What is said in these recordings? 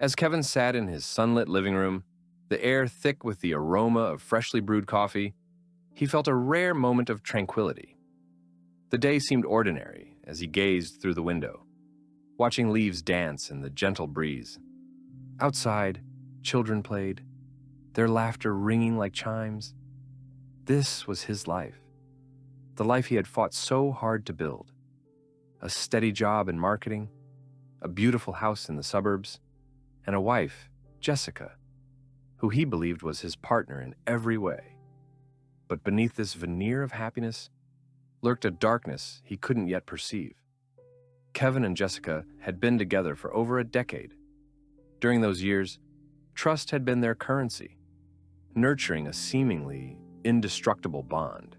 As Kevin sat in his sunlit living room, the air thick with the aroma of freshly brewed coffee, he felt a rare moment of tranquility. The day seemed ordinary as he gazed through the window, watching leaves dance in the gentle breeze. Outside, children played, their laughter ringing like chimes. This was his life, the life he had fought so hard to build. A steady job in marketing, a beautiful house in the suburbs, and a wife, Jessica, who he believed was his partner in every way. But beneath this veneer of happiness lurked a darkness he couldn't yet perceive. Kevin and Jessica had been together for over a decade. During those years, trust had been their currency, nurturing a seemingly indestructible bond.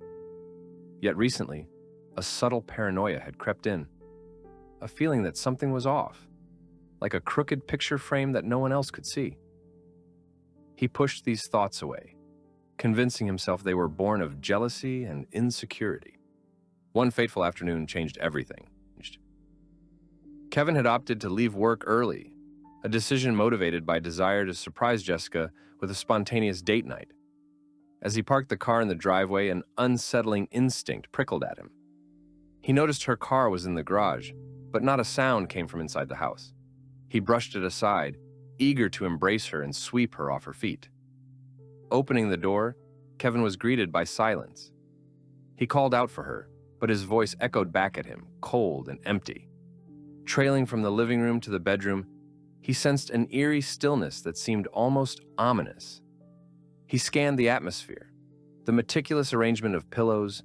Yet recently, a subtle paranoia had crept in, a feeling that something was off, like a crooked picture frame that no one else could see. He pushed these thoughts away, convincing himself they were born of jealousy and insecurity. One fateful afternoon changed everything. Kevin had opted to leave work early, a decision motivated by desire to surprise Jessica with a spontaneous date night. As he parked the car in the driveway, an unsettling instinct prickled at him. He noticed her car was in the garage, but not a sound came from inside the house. He brushed it aside, eager to embrace her and sweep her off her feet. Opening the door, Kevin was greeted by silence. He called out for her, but his voice echoed back at him, cold and empty. Trailing from the living room to the bedroom, he sensed an eerie stillness that seemed almost ominous. He scanned the atmosphere, the meticulous arrangement of pillows,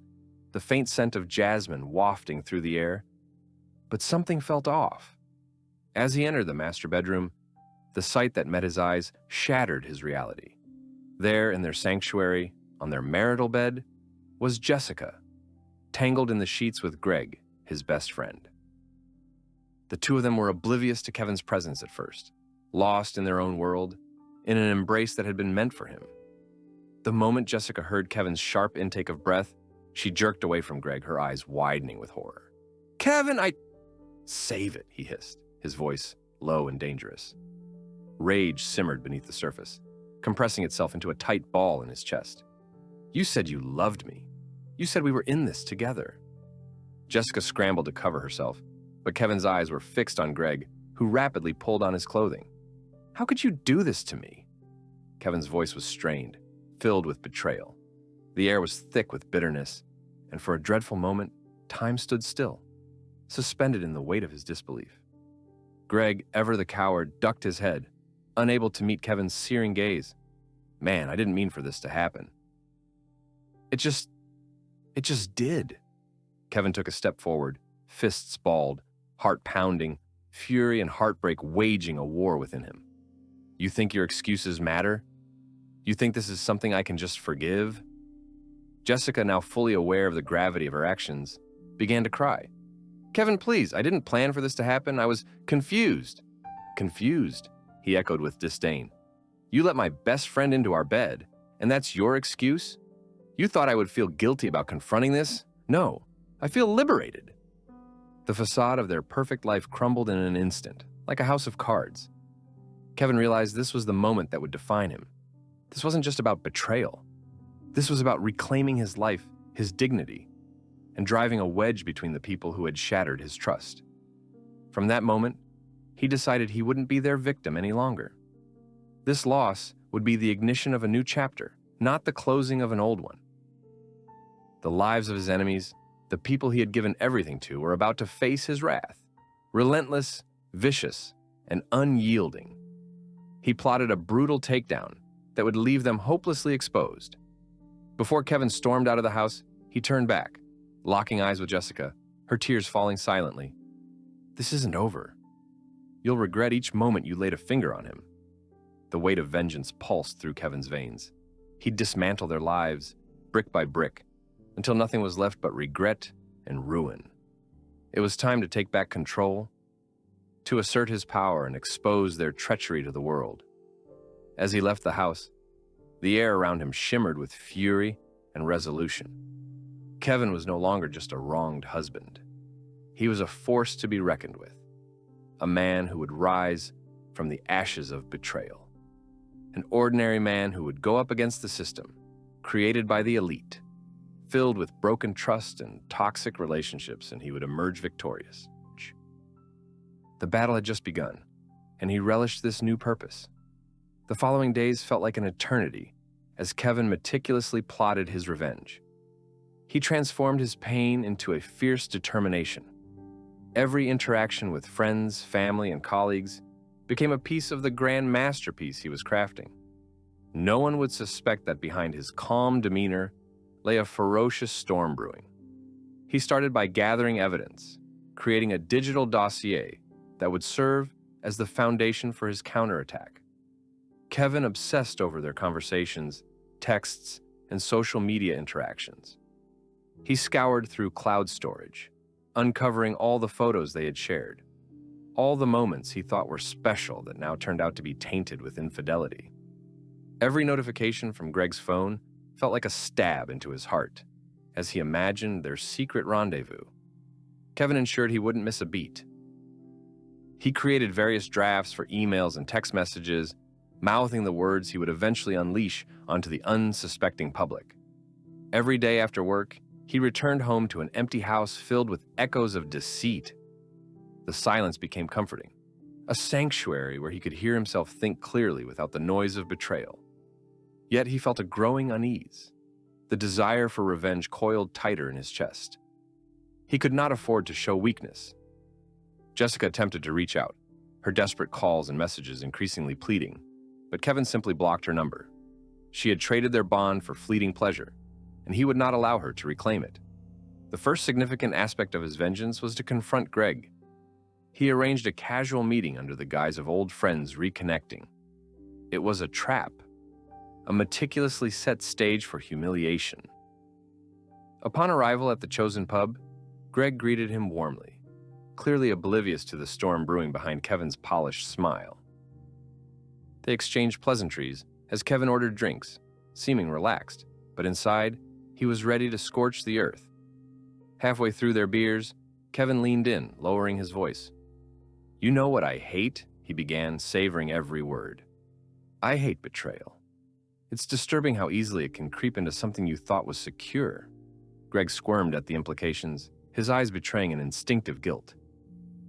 the faint scent of jasmine wafting through the air, but something felt off. As he entered the master bedroom, the sight that met his eyes shattered his reality. There in their sanctuary, on their marital bed, was Jessica, tangled in the sheets with Greg, his best friend. The two of them were oblivious to Kevin's presence at first, lost in their own world, in an embrace that had been meant for him. The moment Jessica heard Kevin's sharp intake of breath, she jerked away from Greg, her eyes widening with horror. "Kevin, Save it," he hissed, his voice low and dangerous. Rage simmered beneath the surface, compressing itself into a tight ball in his chest. "You said you loved me. You said we were in this together." Jessica scrambled to cover herself, but Kevin's eyes were fixed on Greg, who rapidly pulled on his clothing. "How could you do this to me?" Kevin's voice was strained, filled with betrayal. The air was thick with bitterness, and for a dreadful moment, time stood still, suspended in the weight of his disbelief. Greg, ever the coward, ducked his head, unable to meet Kevin's searing gaze. "Man, I didn't mean for this to happen." It just did." Kevin took a step forward, fists balled, heart pounding, fury and heartbreak waging a war within him. "You think your excuses matter? You think this is something I can just forgive?" Jessica, now fully aware of the gravity of her actions, began to cry. "Kevin, please, I didn't plan for this to happen. I was confused." "Confused?" he echoed with disdain. "You let my best friend into our bed, and that's your excuse? You thought I would feel guilty about confronting this? No, I feel liberated." The facade of their perfect life crumbled in an instant, like a house of cards. Kevin realized this was the moment that would define him. This wasn't just about betrayal. This was about reclaiming his life, his dignity, and driving a wedge between the people who had shattered his trust. From that moment, he decided he wouldn't be their victim any longer. This loss would be the ignition of a new chapter, not the closing of an old one. The lives of his enemies, the people he had given everything to, were about to face his wrath, relentless, vicious, and unyielding. He plotted a brutal takedown that would leave them hopelessly exposed. Before Kevin stormed out of the house, he turned back, locking eyes with Jessica, her tears falling silently. "This isn't over. You'll regret each moment you laid a finger on him." The weight of vengeance pulsed through Kevin's veins. He'd dismantle their lives, brick by brick, until nothing was left but regret and ruin. It was time to take back control, to assert his power and expose their treachery to the world. As he left the house, the air around him shimmered with fury and resolution. Kevin was no longer just a wronged husband. He was a force to be reckoned with, a man who would rise from the ashes of betrayal. An ordinary man who would go up against the system, created by the elite, filled with broken trust and toxic relationships, and he would emerge victorious. The battle had just begun, and he relished this new purpose. The following days felt like an eternity as Kevin meticulously plotted his revenge. He transformed his pain into a fierce determination. Every interaction with friends, family, and colleagues became a piece of the grand masterpiece he was crafting. No one would suspect that behind his calm demeanor lay a ferocious storm brewing. He started by gathering evidence, creating a digital dossier that would serve as the foundation for his counterattack. Kevin obsessed over their conversations, texts, and social media interactions. He scoured through cloud storage, uncovering all the photos they had shared, all the moments he thought were special that now turned out to be tainted with infidelity. Every notification from Greg's phone felt like a stab into his heart as he imagined their secret rendezvous. Kevin ensured he wouldn't miss a beat. He created various drafts for emails and text messages, mouthing the words he would eventually unleash onto the unsuspecting public. Every day after work, he returned home to an empty house filled with echoes of deceit. The silence became comforting, a sanctuary where he could hear himself think clearly without the noise of betrayal. Yet he felt a growing unease. The desire for revenge coiled tighter in his chest. He could not afford to show weakness. Jessica attempted to reach out, her desperate calls and messages increasingly pleading, but Kevin simply blocked her number. She had traded their bond for fleeting pleasure, and he would not allow her to reclaim it. The first significant aspect of his vengeance was to confront Greg. He arranged a casual meeting under the guise of old friends reconnecting. It was a trap, a meticulously set stage for humiliation. Upon arrival at the chosen pub, Greg greeted him warmly, clearly oblivious to the storm brewing behind Kevin's polished smile. They exchanged pleasantries as Kevin ordered drinks, seeming relaxed, but inside, he was ready to scorch the earth. Halfway through their beers, Kevin leaned in, lowering his voice. "You know what I hate?" he began, savoring every word. "I hate betrayal. It's disturbing how easily it can creep into something you thought was secure." Greg squirmed at the implications, his eyes betraying an instinctive guilt.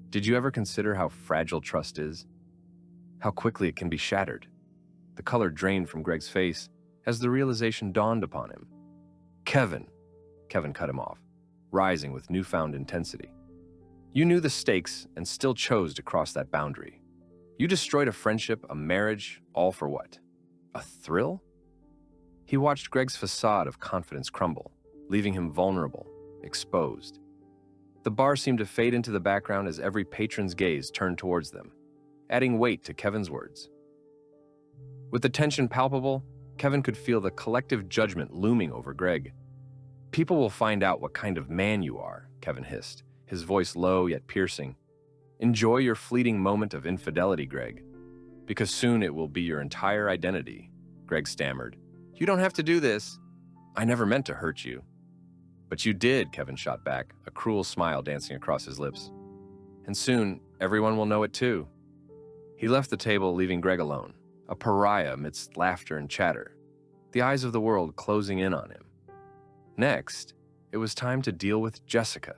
"Did you ever consider how fragile trust is? How quickly it can be shattered?" The color drained from Greg's face as the realization dawned upon him. Kevin cut him off, rising with newfound intensity. "You knew the stakes and still chose to cross that boundary. You destroyed a friendship, a marriage, all for what? A thrill?" He watched Greg's facade of confidence crumble, leaving him vulnerable, exposed. The bar seemed to fade into the background as every patron's gaze turned towards them, adding weight to Kevin's words. With the tension palpable, Kevin could feel the collective judgment looming over Greg. "People will find out what kind of man you are," Kevin hissed, his voice low yet piercing. "Enjoy your fleeting moment of infidelity, Greg, because soon it will be your entire identity." Greg stammered. "You don't have to do this. I never meant to hurt you." "But you did," Kevin shot back, a cruel smile dancing across his lips. "And soon, everyone will know it too." He left the table, leaving Greg alone, a pariah amidst laughter and chatter, the eyes of the world closing in on him. Next, it was time to deal with Jessica.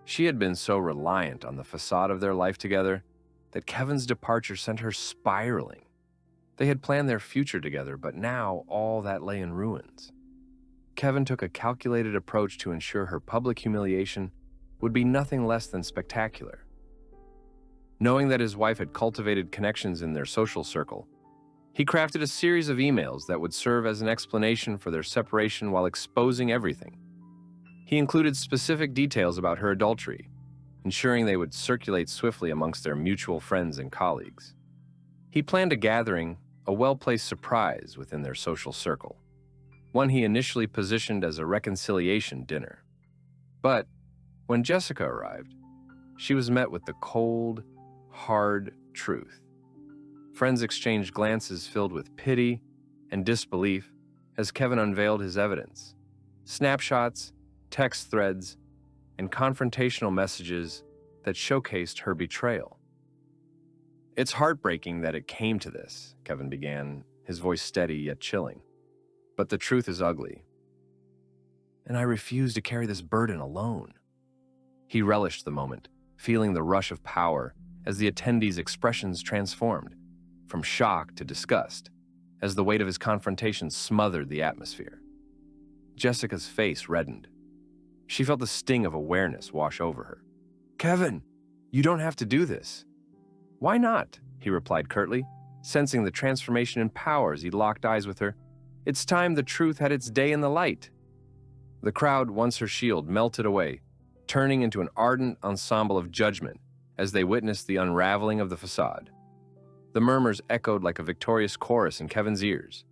She had been so reliant on the facade of their life together that Kevin's departure sent her spiraling. They had planned their future together, but now all that lay in ruins. Kevin took a calculated approach to ensure her public humiliation would be nothing less than spectacular. Knowing that his wife had cultivated connections in their social circle, he crafted a series of emails that would serve as an explanation for their separation while exposing everything. He included specific details about her adultery, ensuring they would circulate swiftly amongst their mutual friends and colleagues. He planned a gathering, a well-placed surprise within their social circle, one he initially positioned as a reconciliation dinner. But when Jessica arrived, she was met with the cold, hard truth. Friends exchanged glances filled with pity and disbelief as Kevin unveiled his evidence. Snapshots, text threads, and confrontational messages that showcased her betrayal. It's heartbreaking that it came to this, Kevin began, his voice steady yet chilling. But the truth is ugly. And I refuse to carry this burden alone. He relished the moment, feeling the rush of power as the attendees' expressions transformed, from shock to disgust, as the weight of his confrontation smothered the atmosphere. Jessica's face reddened. She felt the sting of awareness wash over her. "Kevin, you don't have to do this." "Why not?" he replied curtly, sensing the transformation in power as he locked eyes with her. "It's time the truth had its day in the light." The crowd, once her shield, melted away, turning into an ardent ensemble of judgment as they witnessed the unraveling of the facade. The murmurs echoed like a victorious chorus in Kevin's ears.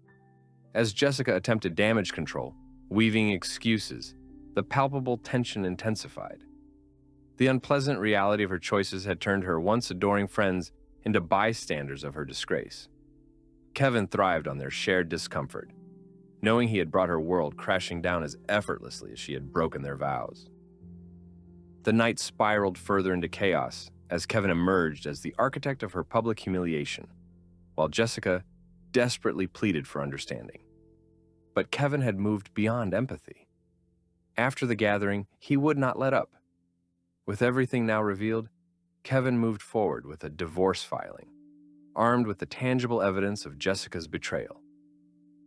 As Jessica attempted damage control, weaving excuses, the palpable tension intensified. The unpleasant reality of her choices had turned her once adoring friends into bystanders of her disgrace. Kevin thrived on their shared discomfort, knowing he had brought her world crashing down as effortlessly as she had broken their vows. The night spiraled further into chaos as Kevin emerged as the architect of her public humiliation, while Jessica desperately pleaded for understanding. But Kevin had moved beyond empathy. After the gathering, he would not let up. With everything now revealed, Kevin moved forward with a divorce filing, armed with the tangible evidence of Jessica's betrayal.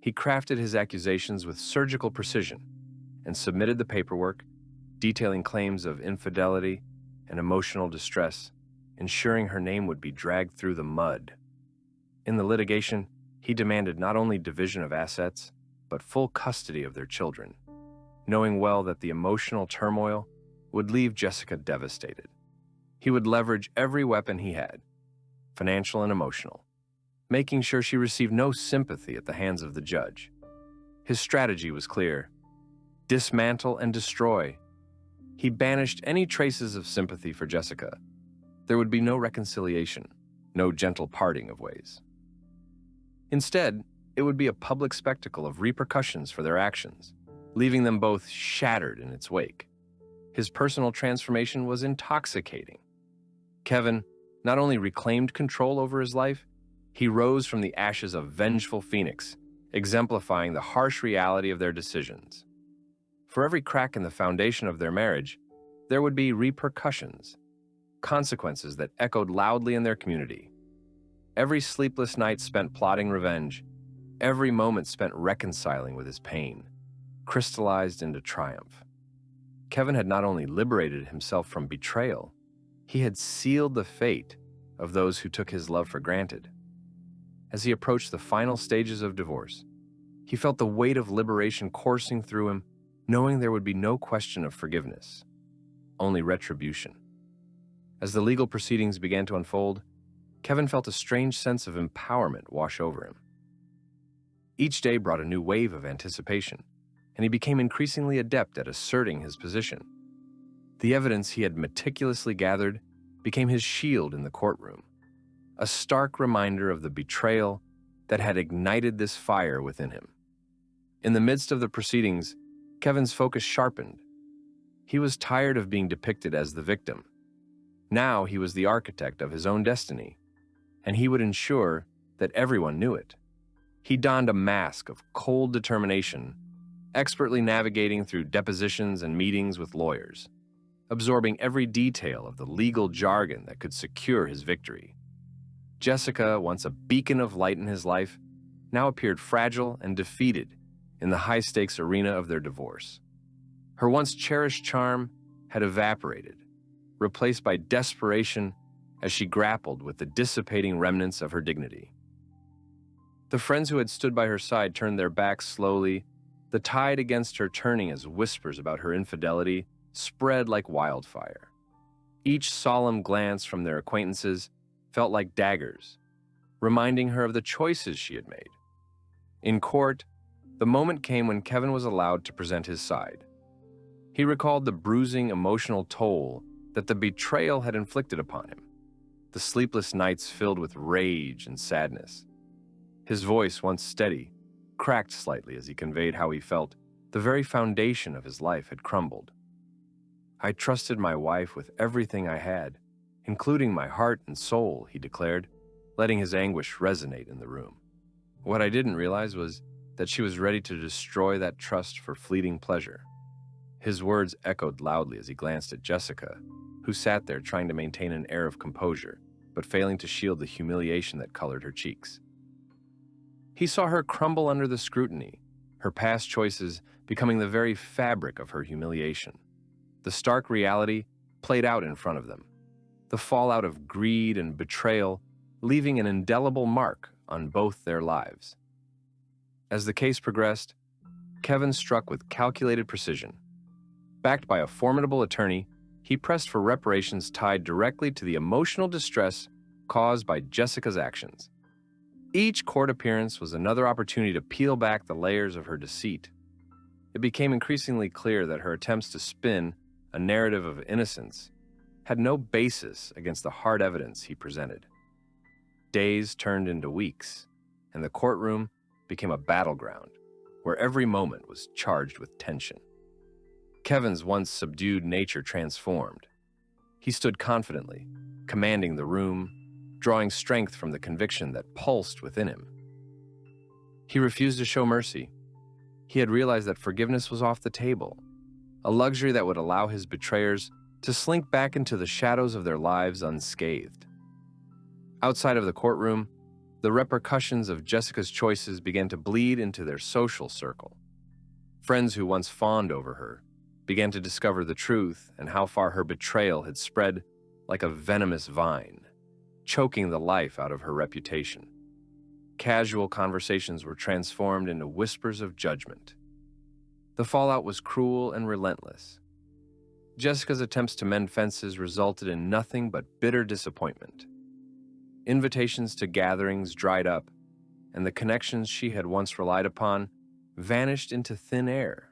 He crafted his accusations with surgical precision and submitted the paperwork, detailing claims of infidelity and emotional distress, ensuring her name would be dragged through the mud. In the litigation, he demanded not only division of assets, but full custody of their children, knowing well that the emotional turmoil would leave Jessica devastated. He would leverage every weapon he had, financial and emotional, making sure she received no sympathy at the hands of the judge. His strategy was clear: dismantle and destroy. He banished any traces of sympathy for Jessica. There would be no reconciliation, no gentle parting of ways. Instead, it would be a public spectacle of repercussions for their actions, leaving them both shattered in its wake. His personal transformation was intoxicating. Kevin not only reclaimed control over his life, he rose from the ashes a vengeful phoenix, exemplifying the harsh reality of their decisions. For every crack in the foundation of their marriage, there would be repercussions, consequences that echoed loudly in their community. Every sleepless night spent plotting revenge, every moment spent reconciling with his pain, crystallized into triumph. Kevin had not only liberated himself from betrayal, he had sealed the fate of those who took his love for granted. As he approached the final stages of divorce, he felt the weight of liberation coursing through him, knowing there would be no question of forgiveness, only retribution. As the legal proceedings began to unfold, Kevin felt a strange sense of empowerment wash over him. Each day brought a new wave of anticipation, and he became increasingly adept at asserting his position. The evidence he had meticulously gathered became his shield in the courtroom, a stark reminder of the betrayal that had ignited this fire within him. In the midst of the proceedings, Kevin's focus sharpened. He was tired of being depicted as the victim. Now he was the architect of his own destiny, and he would ensure that everyone knew it. He donned a mask of cold determination, expertly navigating through depositions and meetings with lawyers, absorbing every detail of the legal jargon that could secure his victory. Jessica, once a beacon of light in his life, now appeared fragile and defeated in the high-stakes arena of their divorce. Her once cherished charm had evaporated, replaced by desperation as she grappled with the dissipating remnants of her dignity. The friends who had stood by her side turned their backs slowly, the tide against her turning as whispers about her infidelity spread like wildfire. Each solemn glance from their acquaintances felt like daggers, reminding her of the choices she had made. In court, the moment came when Kevin was allowed to present his side. He recalled the bruising emotional toll that the betrayal had inflicted upon him, the sleepless nights filled with rage and sadness. His voice, once steady, cracked slightly as he conveyed how he felt the very foundation of his life had crumbled. "I trusted my wife with everything I had, including my heart and soul," he declared, letting his anguish resonate in the room. What I didn't realize was that she was ready to destroy that trust for fleeting pleasure. His words echoed loudly as he glanced at Jessica, who sat there trying to maintain an air of composure, but failing to shield the humiliation that colored her cheeks. He saw her crumble under the scrutiny, her past choices becoming the very fabric of her humiliation. The stark reality played out in front of them, the fallout of greed and betrayal leaving an indelible mark on both their lives. As the case progressed, Kevin struck with calculated precision. Backed by a formidable attorney, he pressed for reparations tied directly to the emotional distress caused by Jessica's actions. Each court appearance was another opportunity to peel back the layers of her deceit. It became increasingly clear that her attempts to spin a narrative of innocence had no basis against the hard evidence he presented. Days turned into weeks, and the courtroom became a battleground where every moment was charged with tension. Kevin's once subdued nature transformed. He stood confidently, commanding the room, drawing strength from the conviction that pulsed within him. He refused to show mercy. He had realized that forgiveness was off the table, a luxury that would allow his betrayers to slink back into the shadows of their lives unscathed. Outside of the courtroom, the repercussions of Jessica's choices began to bleed into their social circle. Friends who once fawned over her began to discover the truth and how far her betrayal had spread like a venomous vine, choking the life out of her reputation. Casual conversations were transformed into whispers of judgment. The fallout was cruel and relentless. Jessica's attempts to mend fences resulted in nothing but bitter disappointment. Invitations to gatherings dried up, and the connections she had once relied upon vanished into thin air.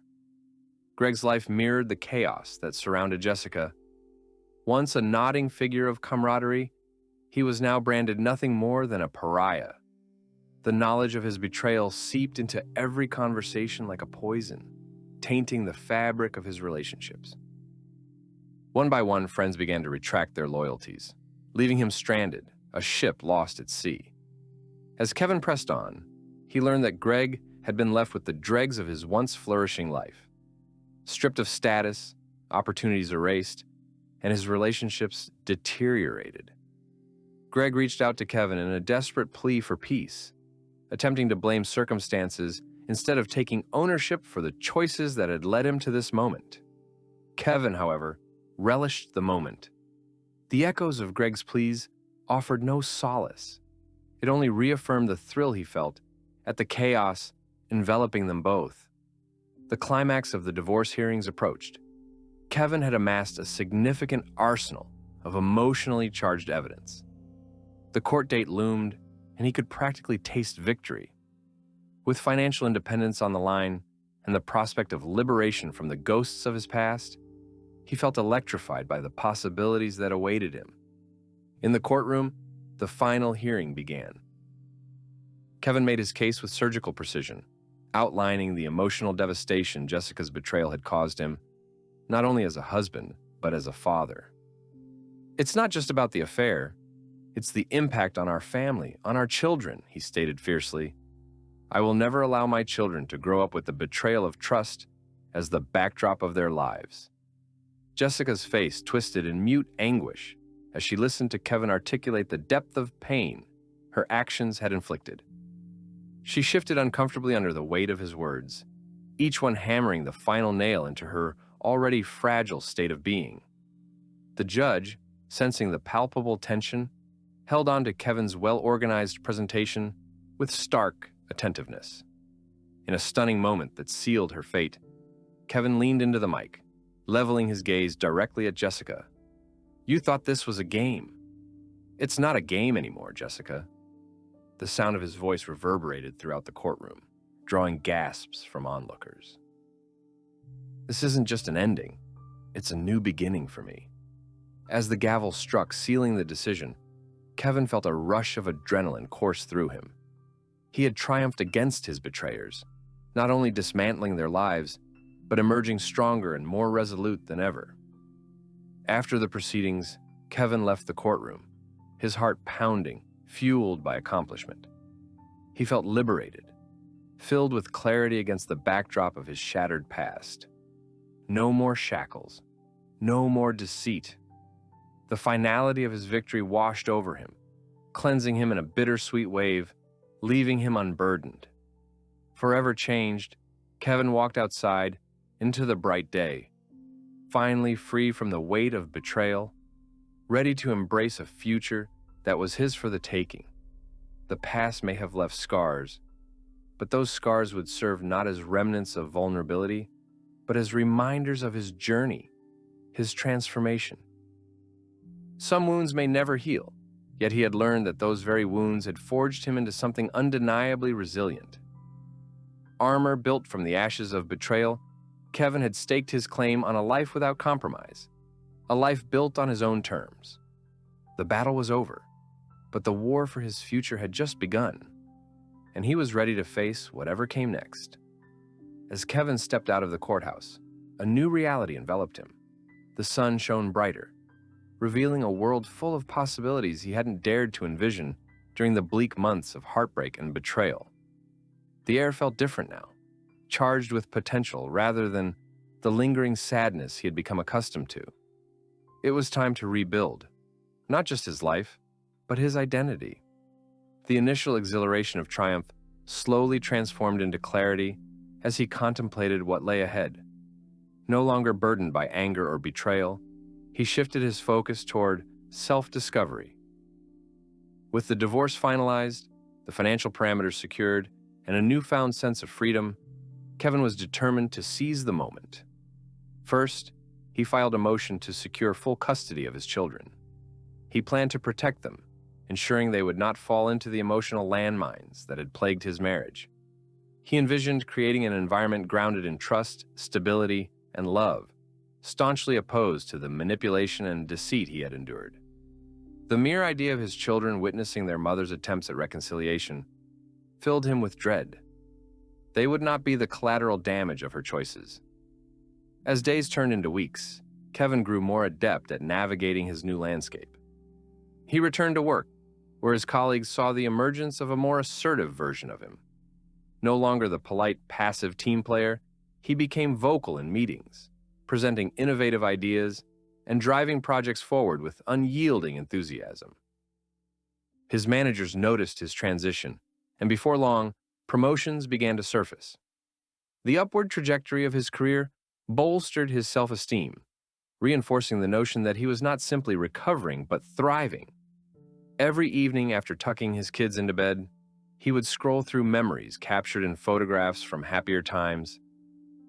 Greg's life mirrored the chaos that surrounded Jessica. Once a nodding figure of camaraderie, he was now branded nothing more than a pariah. The knowledge of his betrayal seeped into every conversation like a poison, tainting the fabric of his relationships. One by one, friends began to retract their loyalties, leaving him stranded, a ship lost at sea. As Kevin pressed on, he learned that Greg had been left with the dregs of his once flourishing life. Stripped of status, opportunities erased, and his relationships deteriorated. Greg reached out to Kevin in a desperate plea for peace, attempting to blame circumstances instead of taking ownership for the choices that had led him to this moment. Kevin, however, relished the moment. The echoes of Greg's pleas offered no solace. It only reaffirmed the thrill he felt at the chaos enveloping them both. The climax of the divorce hearings approached. Kevin had amassed a significant arsenal of emotionally charged evidence. The court date loomed, and he could practically taste victory. With financial independence on the line and the prospect of liberation from the ghosts of his past, he felt electrified by the possibilities that awaited him. In the courtroom, the final hearing began. Kevin made his case with surgical precision, outlining the emotional devastation Jessica's betrayal had caused him, not only as a husband, but as a father. "It's not just about the affair. It's the impact on our family, on our children," he stated fiercely. "I will never allow my children to grow up with the betrayal of trust as the backdrop of their lives." Jessica's face twisted in mute anguish as she listened to Kevin articulate the depth of pain her actions had inflicted. She shifted uncomfortably under the weight of his words, each one hammering the final nail into her already fragile state of being. The judge, sensing the palpable tension, held on to Kevin's well-organized presentation with stark attentiveness. In a stunning moment that sealed her fate, Kevin leaned into the mic, leveling his gaze directly at Jessica. "You thought this was a game. It's not a game anymore, Jessica." The sound of his voice reverberated throughout the courtroom, drawing gasps from onlookers. "This isn't just an ending. It's a new beginning for me." As the gavel struck, sealing the decision, Kevin felt a rush of adrenaline course through him. He had triumphed against his betrayers, not only dismantling their lives, but emerging stronger and more resolute than ever. After the proceedings, Kevin left the courtroom, his heart pounding, fueled by accomplishment. He felt liberated, filled with clarity against the backdrop of his shattered past. No more shackles, no more deceit. The finality of his victory washed over him, cleansing him in a bittersweet wave, leaving him unburdened. Forever changed, Kevin walked outside into the bright day, finally free from the weight of betrayal, ready to embrace a future that was his for the taking. The past may have left scars, but those scars would serve not as remnants of vulnerability, but as reminders of his journey, his transformation. Some wounds may never heal, yet he had learned that those very wounds had forged him into something undeniably resilient. Armor built from the ashes of betrayal, Kevin had staked his claim on a life without compromise, a life built on his own terms. The battle was over, but the war for his future had just begun, and he was ready to face whatever came next. As Kevin stepped out of the courthouse, a new reality enveloped him. The sun shone brighter, revealing a world full of possibilities he hadn't dared to envision during the bleak months of heartbreak and betrayal. The air felt different now, charged with potential rather than the lingering sadness he had become accustomed to. It was time to rebuild, not just his life, but his identity. The initial exhilaration of triumph slowly transformed into clarity as he contemplated what lay ahead. No longer burdened by anger or betrayal, he shifted his focus toward self-discovery. With the divorce finalized, the financial parameters secured, and a newfound sense of freedom, Kevin was determined to seize the moment. First, he filed a motion to secure full custody of his children. He planned to protect them, ensuring they would not fall into the emotional landmines that had plagued his marriage. He envisioned creating an environment grounded in trust, stability, and love, staunchly opposed to the manipulation and deceit he had endured. The mere idea of his children witnessing their mother's attempts at reconciliation filled him with dread. They would not be the collateral damage of her choices. As days turned into weeks, Kevin grew more adept at navigating his new landscape. He returned to work, where his colleagues saw the emergence of a more assertive version of him. No longer the polite, passive team player, he became vocal in meetings, presenting innovative ideas and driving projects forward with unyielding enthusiasm. His managers noticed his transition, and before long, promotions began to surface. The upward trajectory of his career bolstered his self-esteem, reinforcing the notion that he was not simply recovering, but thriving. Every evening after tucking his kids into bed, he would scroll through memories captured in photographs from happier times,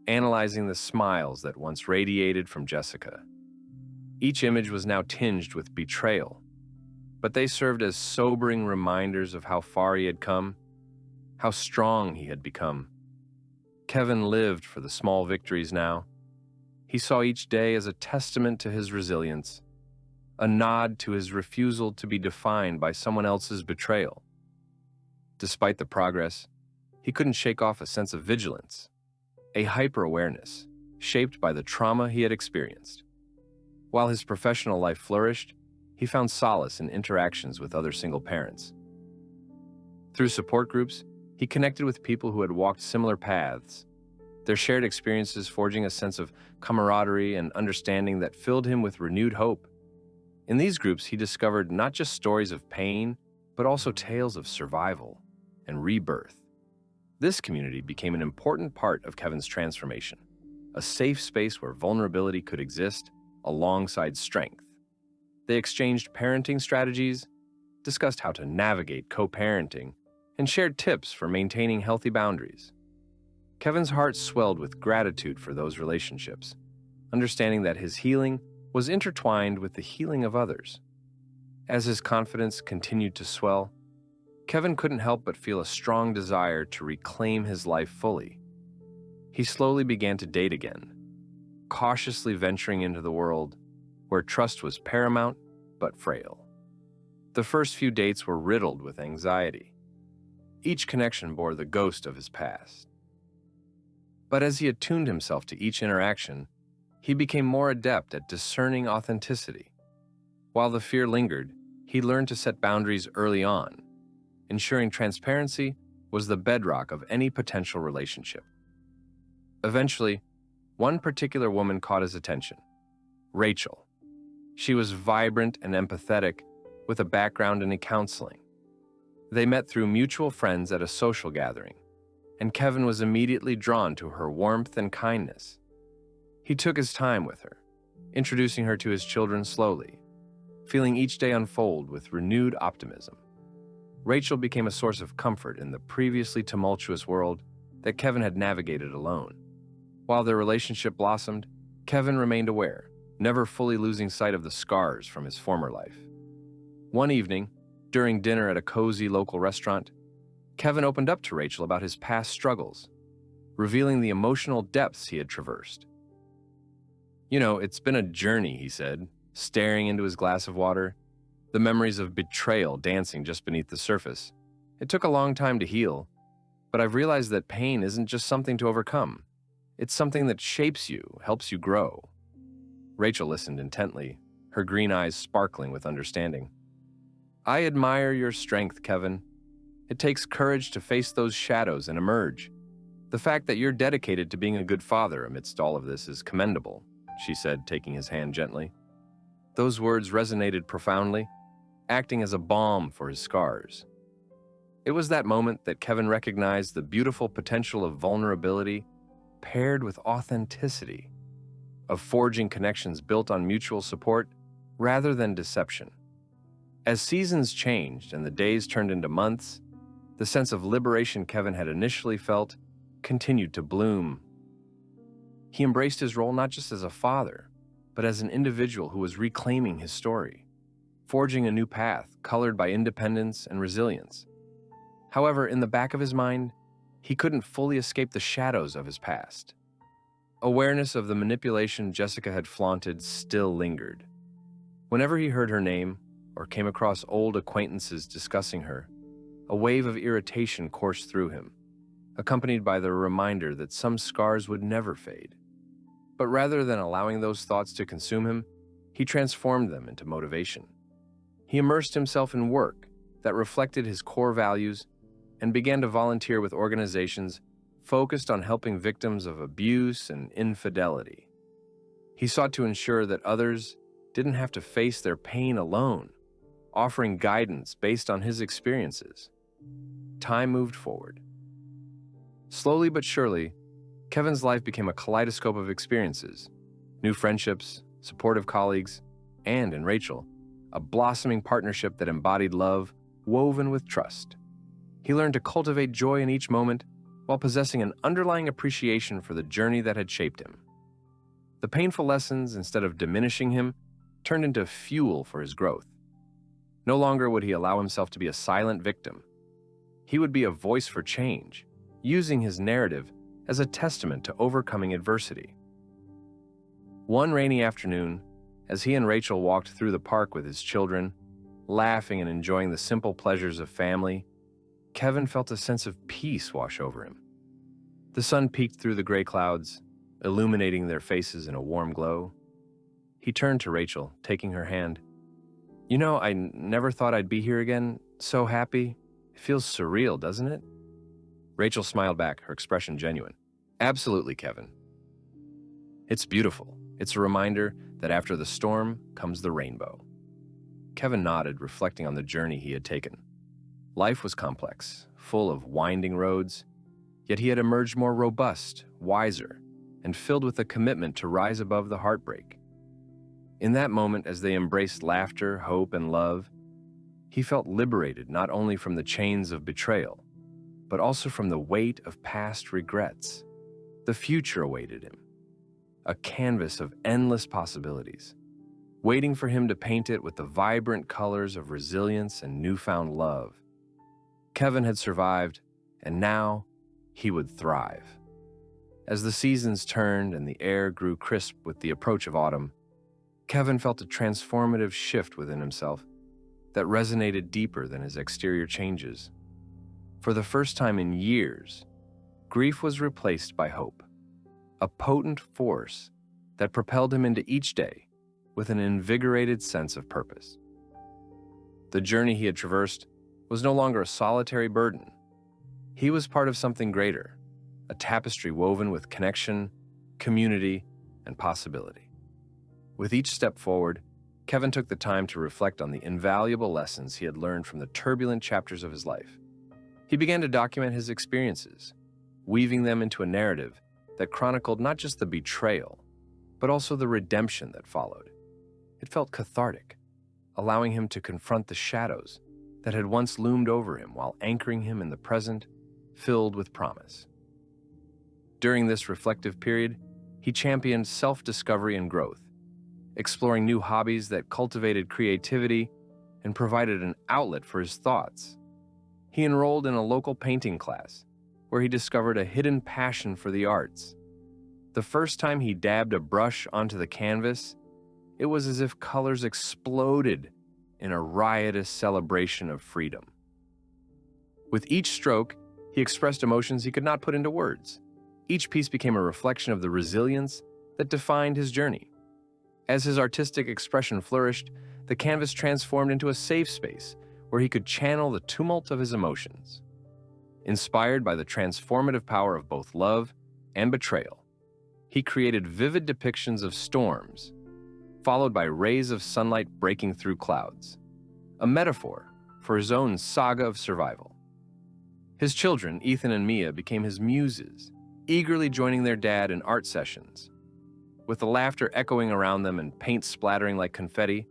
analyzing the smiles that once radiated from Jessica. Each image was now tinged with betrayal, but they served as sobering reminders of how far he had come, how strong he had become. Kevin lived for the small victories now. He saw each day as a testament to his resilience, a nod to his refusal to be defined by someone else's betrayal. Despite the progress, he couldn't shake off a sense of vigilance, a hyper-awareness shaped by the trauma he had experienced. While his professional life flourished, he found solace in interactions with other single parents. Through support groups, he connected with people who had walked similar paths, their shared experiences forging a sense of camaraderie and understanding that filled him with renewed hope. In these groups, he discovered not just stories of pain, but also tales of survival and rebirth. This community became an important part of Kevin's transformation, a safe space where vulnerability could exist alongside strength. They exchanged parenting strategies, discussed how to navigate co-parenting, and shared tips for maintaining healthy boundaries. Kevin's heart swelled with gratitude for those relationships, understanding that his healing was intertwined with the healing of others. As his confidence continued to swell, Kevin couldn't help but feel a strong desire to reclaim his life fully. He slowly began to date again, cautiously venturing into the world where trust was paramount but frail. The first few dates were riddled with anxiety. Each connection bore the ghost of his past. But as he attuned himself to each interaction, he became more adept at discerning authenticity. While the fear lingered, he He learned to set boundaries early on, ensuring transparency was the bedrock of any potential relationship. Eventually, one particular woman caught his attention: Rachel. She was vibrant and empathetic, with a background in counseling. They met through mutual friends at a social gathering, and Kevin was immediately drawn to her warmth and kindness. He took his time with her, introducing her to his children slowly, feeling each day unfold with renewed optimism. Rachel became a source of comfort in the previously tumultuous world that Kevin had navigated alone. While their relationship blossomed, Kevin remained aware, never fully losing sight of the scars from his former life. One evening, during dinner at a cozy local restaurant, Kevin opened up to Rachel about his past struggles, revealing the emotional depths he had traversed. It's been a journey," he said, staring into his glass of water, the memories of betrayal dancing just beneath the surface. "It took a long time to heal, but I've realized that pain isn't just something to overcome. It's something that shapes you, helps you grow." Rachel listened intently, her green eyes sparkling with understanding. "I admire your strength, Kevin. It takes courage to face those shadows and emerge. The fact that you're dedicated to being a good father amidst all of this is commendable," she said, taking his hand gently. Those words resonated profoundly, acting as a balm for his scars. It was that moment that Kevin recognized the beautiful potential of vulnerability paired with authenticity, of forging connections built on mutual support rather than deception. As seasons changed and the days turned into months, the sense of liberation Kevin had initially felt continued to bloom. He embraced his role not just as a father, but as an individual who was reclaiming his story, forging a new path colored by independence and resilience. However, in the back of his mind, he couldn't fully escape the shadows of his past. Awareness of the manipulation Jessica had flaunted still lingered. Whenever he heard her name or came across old acquaintances discussing her, a wave of irritation coursed through him, accompanied by the reminder that some scars would never fade. But rather than allowing those thoughts to consume him, he transformed them into motivation. He immersed himself in work that reflected his core values and began to volunteer with organizations focused on helping victims of abuse and infidelity. He sought to ensure that others didn't have to face their pain alone, offering guidance based on his experiences. Time moved forward. Slowly but surely, Kevin's life became a kaleidoscope of experiences: new friendships, supportive colleagues, and, in Rachel, a blossoming partnership that embodied love woven with trust. He learned to cultivate joy in each moment while possessing an underlying appreciation for the journey that had shaped him. The painful lessons, instead of diminishing him, turned into fuel for his growth. No longer would he allow himself to be a silent victim. He would be a voice for change, using his narrative as a testament to overcoming adversity. One rainy afternoon, as he and Rachel walked through the park with his children, laughing and enjoying the simple pleasures of family, Kevin felt a sense of peace wash over him. The sun peeked through the gray clouds, illuminating their faces in a warm glow. He turned to Rachel, taking her hand. I never thought I'd be here again. So happy. It feels surreal, doesn't it?" Rachel smiled back, her expression genuine. "Absolutely, Kevin. It's beautiful. It's a reminder that after the storm comes the rainbow." Kevin nodded, reflecting on the journey he had taken. Life was complex, full of winding roads, yet he had emerged more robust, wiser, and filled with a commitment to rise above the heartbreak. In that moment, as they embraced laughter, hope, and love, he felt liberated not only from the chains of betrayal, but also from the weight of past regrets. The future awaited him, a canvas of endless possibilities, waiting for him to paint it with the vibrant colors of resilience and newfound love. Kevin had survived, and now he would thrive. As the seasons turned and the air grew crisp with the approach of autumn, Kevin felt a transformative shift within himself that resonated deeper than his exterior changes. For the first time in years, grief was replaced by hope, a potent force that propelled him into each day with an invigorated sense of purpose. The journey he had traversed was no longer a solitary burden. He was part of something greater, a tapestry woven with connection, community, and possibility. With each step forward, Kevin took the time to reflect on the invaluable lessons he had learned from the turbulent chapters of his life. He began to document his experiences, weaving them into a narrative that chronicled not just the betrayal, but also the redemption that followed. It felt cathartic, allowing him to confront the shadows that had once loomed over him while anchoring him in the present, filled with promise. During this reflective period, he championed self-discovery and growth, exploring new hobbies that cultivated creativity and provided an outlet for his thoughts. He enrolled in a local painting class, where he discovered a hidden passion for the arts. The first time he dabbed a brush onto the canvas, it was as if colors exploded in a riotous celebration of freedom. With each stroke, he expressed emotions he could not put into words. Each piece became a reflection of the resilience that defined his journey. As his artistic expression flourished, the canvas transformed into a safe space where he could channel the tumult of his emotions. Inspired by the transformative power of both love and betrayal, he created vivid depictions of storms, followed by rays of sunlight breaking through clouds, a metaphor for his own saga of survival. His children, Ethan and Mia, became his muses, eagerly joining their dad in art sessions. With the laughter echoing around them and paint splattering like confetti,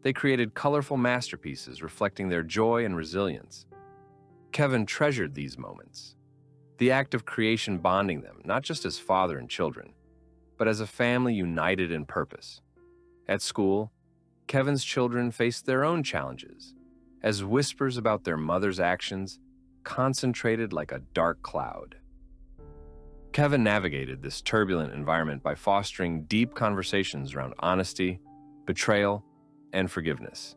they created colorful masterpieces reflecting their joy and resilience. Kevin treasured these moments, the act of creation bonding them, not just as father and children, but as a family united in purpose. At school, Kevin's children faced their own challenges, as whispers about their mother's actions concentrated like a dark cloud. Kevin navigated this turbulent environment by fostering deep conversations around honesty, betrayal, and forgiveness.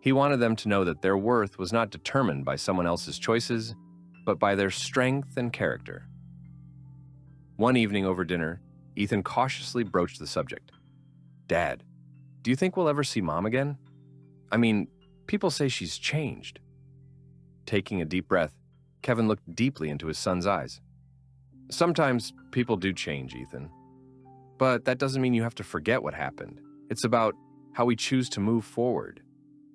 He wanted them to know that their worth was not determined by someone else's choices, but by their strength and character. One evening over dinner, Ethan cautiously broached the subject. "Dad, do you think we'll ever see Mom again? I mean, people say she's changed." Taking a deep breath, Kevin looked deeply into his son's eyes. "Sometimes people do change, Ethan. But that doesn't mean you have to forget what happened. It's about how we choose to move forward."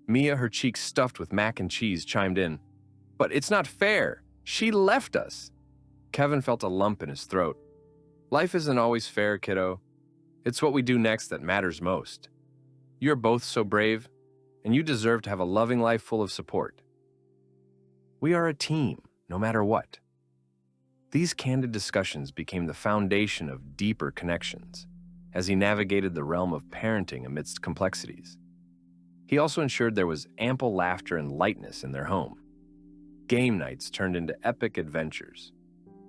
Mia, her cheeks stuffed with mac and cheese, chimed in. "But it's not fair. She left us." Kevin felt a lump in his throat. "Life isn't always fair, kiddo. It's what we do next that matters most. You're both so brave, and you deserve to have a loving life full of support. We are a team, no matter what." These candid discussions became the foundation of deeper connections as he navigated the realm of parenting amidst complexities. He also ensured there was ample laughter and lightness in their home. Game nights turned into epic adventures,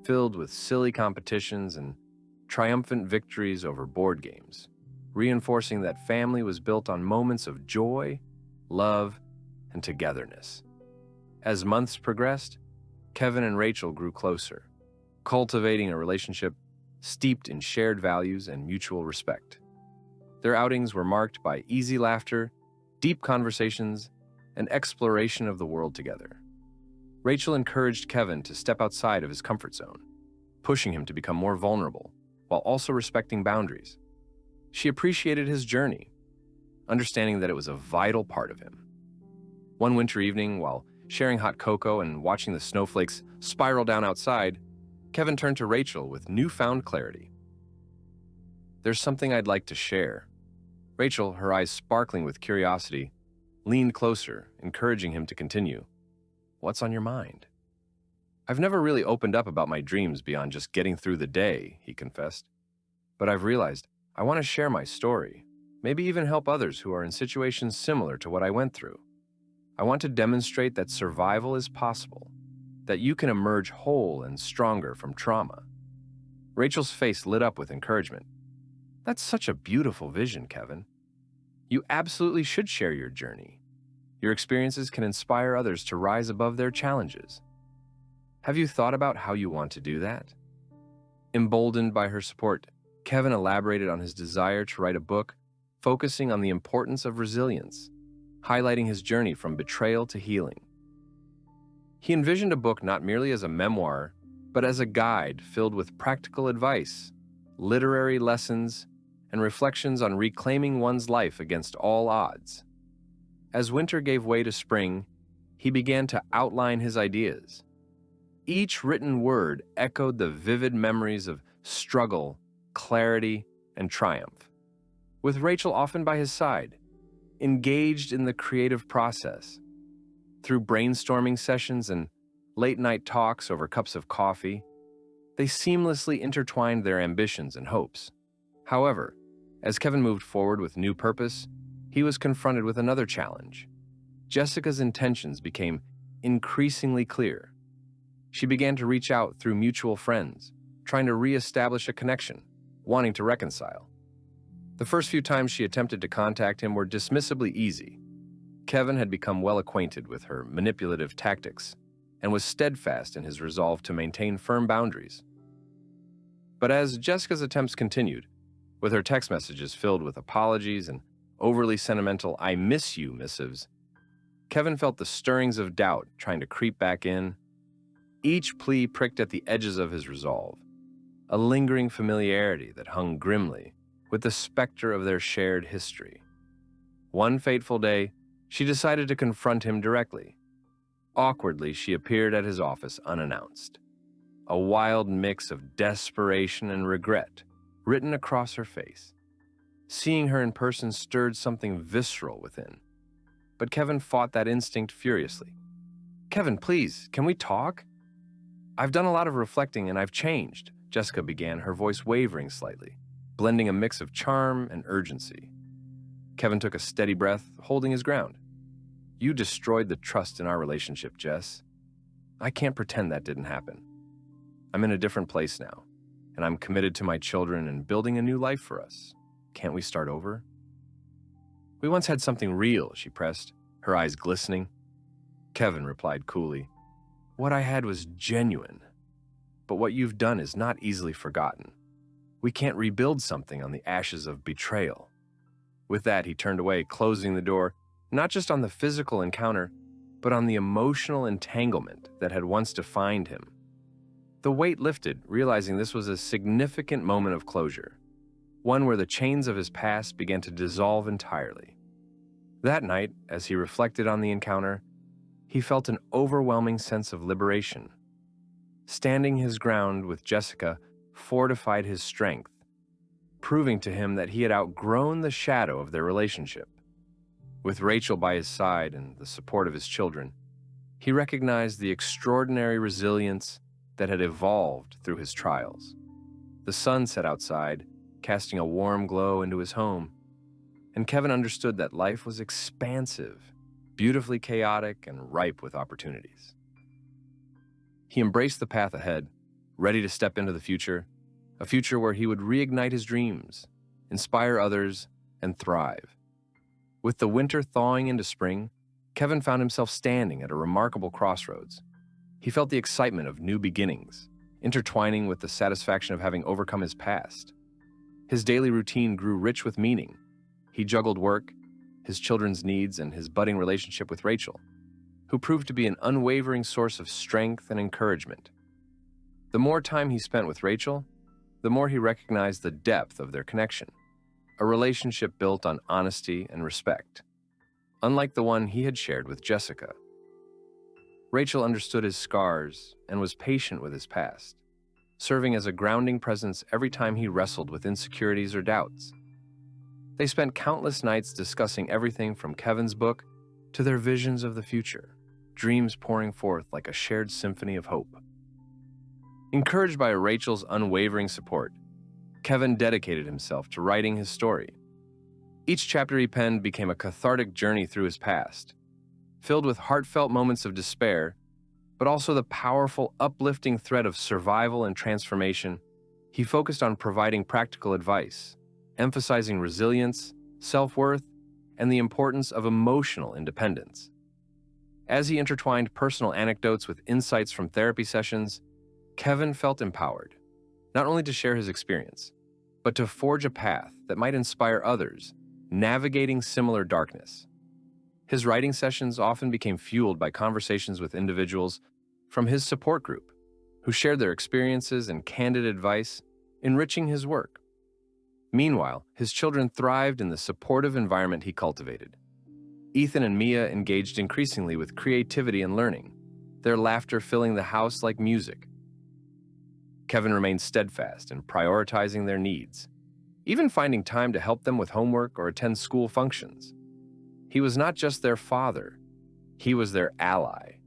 filled with silly competitions and triumphant victories over board games, reinforcing that family was built on moments of joy, love, and togetherness. As months progressed, Kevin and Rachel grew closer, cultivating a relationship steeped in shared values and mutual respect. Their outings were marked by easy laughter, deep conversations, and exploration of the world together. Rachel encouraged Kevin to step outside of his comfort zone, pushing him to become more vulnerable while also respecting boundaries. She appreciated his journey, understanding that it was a vital part of him. One winter evening, while sharing hot cocoa and watching the snowflakes spiral down outside, Kevin turned to Rachel with newfound clarity. "There's something I'd like to share." Rachel, her eyes sparkling with curiosity, leaned closer, encouraging him to continue. "What's on your mind?" "I've never really opened up about my dreams beyond just getting through the day," he confessed. "But I've realized I want to share my story, maybe even help others who are in situations similar to what I went through. I want to demonstrate that survival is possible, that you can emerge whole and stronger from trauma." Rachel's face lit up with encouragement. "That's such a beautiful vision, Kevin. You absolutely should share your journey. Your experiences can inspire others to rise above their challenges. Have you thought about how you want to do that?" Emboldened by her support, Kevin elaborated on his desire to write a book focusing on the importance of resilience, highlighting his journey from betrayal to healing. He envisioned a book not merely as a memoir, but as a guide filled with practical advice, literary lessons, and reflections on reclaiming one's life against all odds. As winter gave way to spring, he began to outline his ideas. Each written word echoed the vivid memories of struggle, clarity, and triumph. With Rachel often by his side, engaged in the creative process. Through brainstorming sessions and late-night talks over cups of coffee, they seamlessly intertwined their ambitions and hopes. However, as Kevin moved forward with new purpose, he was confronted with another challenge. Jessica's intentions became increasingly clear. She began to reach out through mutual friends, trying to re-establish a connection, wanting to reconcile. The first few times she attempted to contact him were dismissively easy. Kevin had become well acquainted with her manipulative tactics and was steadfast in his resolve to maintain firm boundaries. But as Jessica's attempts continued, with her text messages filled with apologies and overly sentimental "I miss you" missives, Kevin felt the stirrings of doubt trying to creep back in. Each plea pricked at the edges of his resolve, a lingering familiarity that hung grimly with the specter of their shared history. One fateful day, she decided to confront him directly. Awkwardly, she appeared at his office unannounced, a wild mix of desperation and regret written across her face. Seeing her in person stirred something visceral within, but Kevin fought that instinct furiously. "Kevin, please, can we talk? I've done a lot of reflecting and I've changed," Jessica began, her voice wavering slightly, blending a mix of charm and urgency. Kevin took a steady breath, holding his ground. "You destroyed the trust in our relationship, Jess. I can't pretend that didn't happen. I'm in a different place now, and I'm committed to my children and building a new life for us. Can't we start over?" "We once had something real," she pressed, her eyes glistening. Kevin replied coolly, "What I had was genuine, but what you've done is not easily forgotten. We can't rebuild something on the ashes of betrayal." With that, he turned away, closing the door, not just on the physical encounter, but on the emotional entanglement that had once defined him. The weight lifted, realizing this was a significant moment of closure, one where the chains of his past began to dissolve entirely. That night, as he reflected on the encounter, he felt an overwhelming sense of liberation. Standing his ground with Jessica fortified his strength, proving to him that he had outgrown the shadow of their relationship. With Rachel by his side and the support of his children, he recognized the extraordinary resilience that had evolved through his trials. The sun set outside, casting a warm glow into his home, and Kevin understood that life was expansive, beautifully chaotic, and ripe with opportunities. He embraced the path ahead, ready to step into the future, a future where he would reignite his dreams, inspire others, and thrive. With the winter thawing into spring, Kevin found himself standing at a remarkable crossroads. He felt the excitement of new beginnings, intertwining with the satisfaction of having overcome his past. His daily routine grew rich with meaning. He juggled work, his children's needs, and his budding relationship with Rachel, who proved to be an unwavering source of strength and encouragement. The more time he spent with Rachel, the more he recognized the depth of their connection, a relationship built on honesty and respect, unlike the one he had shared with Jessica. Rachel understood his scars and was patient with his past, serving as a grounding presence every time he wrestled with insecurities or doubts. They spent countless nights discussing everything from Kevin's book to their visions of the future, dreams pouring forth like a shared symphony of hope. Encouraged by Rachel's unwavering support, Kevin dedicated himself to writing his story. Each chapter he penned became a cathartic journey through his past, filled with heartfelt moments of despair, but also the powerful, uplifting thread of survival and transformation. He focused on providing practical advice, emphasizing resilience, self-worth, and the importance of emotional independence. As he intertwined personal anecdotes with insights from therapy sessions, Kevin felt empowered, not only to share his experience, but to forge a path that might inspire others navigating similar darkness. His writing sessions often became fueled by conversations with individuals from his support group, who shared their experiences and candid advice, enriching his work. Meanwhile, his children thrived in the supportive environment he cultivated. Ethan and Mia engaged increasingly with creativity and learning, their laughter filling the house like music. Kevin remained steadfast in prioritizing their needs, even finding time to help them with homework or attend school functions. He was not just their father, he was their ally,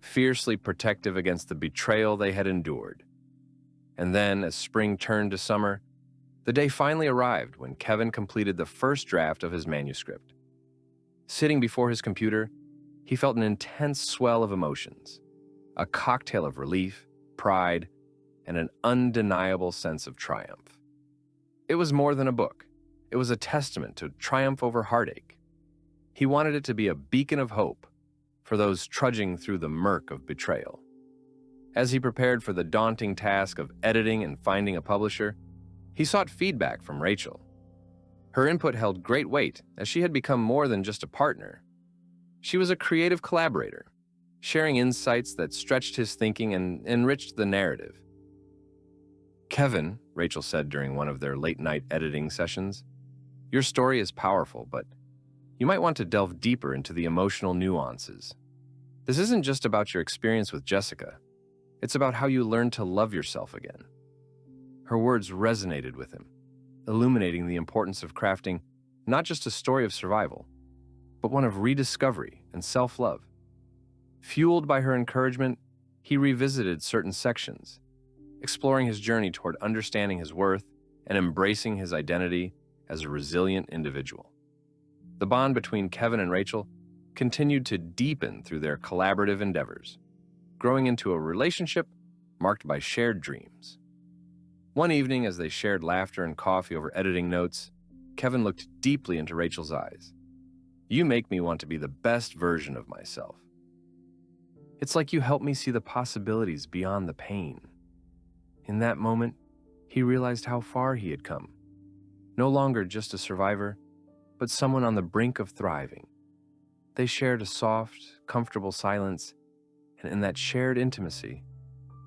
fiercely protective against the betrayal they had endured. And then, as spring turned to summer, the day finally arrived when Kevin completed the first draft of his manuscript. Sitting before his computer, he felt an intense swell of emotions, a cocktail of relief, pride, and an undeniable sense of triumph. It was more than a book. It was a testament to triumph over heartache. He wanted it to be a beacon of hope for those trudging through the murk of betrayal. As he prepared for the daunting task of editing and finding a publisher, he sought feedback from Rachel. Her input held great weight, as she had become more than just a partner. She was a creative collaborator, sharing insights that stretched his thinking and enriched the narrative. "Kevin," Rachel said during one of their late-night editing sessions, "your story is powerful, but you might want to delve deeper into the emotional nuances. This isn't just about your experience with Jessica. It's about how you learned to love yourself again." Her words resonated with him, illuminating the importance of crafting not just a story of survival, but one of rediscovery and self-love. Fueled by her encouragement, he revisited certain sections, exploring his journey toward understanding his worth and embracing his identity as a resilient individual. The bond between Kevin and Rachel continued to deepen through their collaborative endeavors, growing into a relationship marked by shared dreams. One evening, as they shared laughter and coffee over editing notes, Kevin looked deeply into Rachel's eyes. "You make me want to be the best version of myself. It's like you help me see the possibilities beyond the pain." In that moment, he realized how far he had come. No longer just a survivor, but someone on the brink of thriving. They shared a soft, comfortable silence, and in that shared intimacy,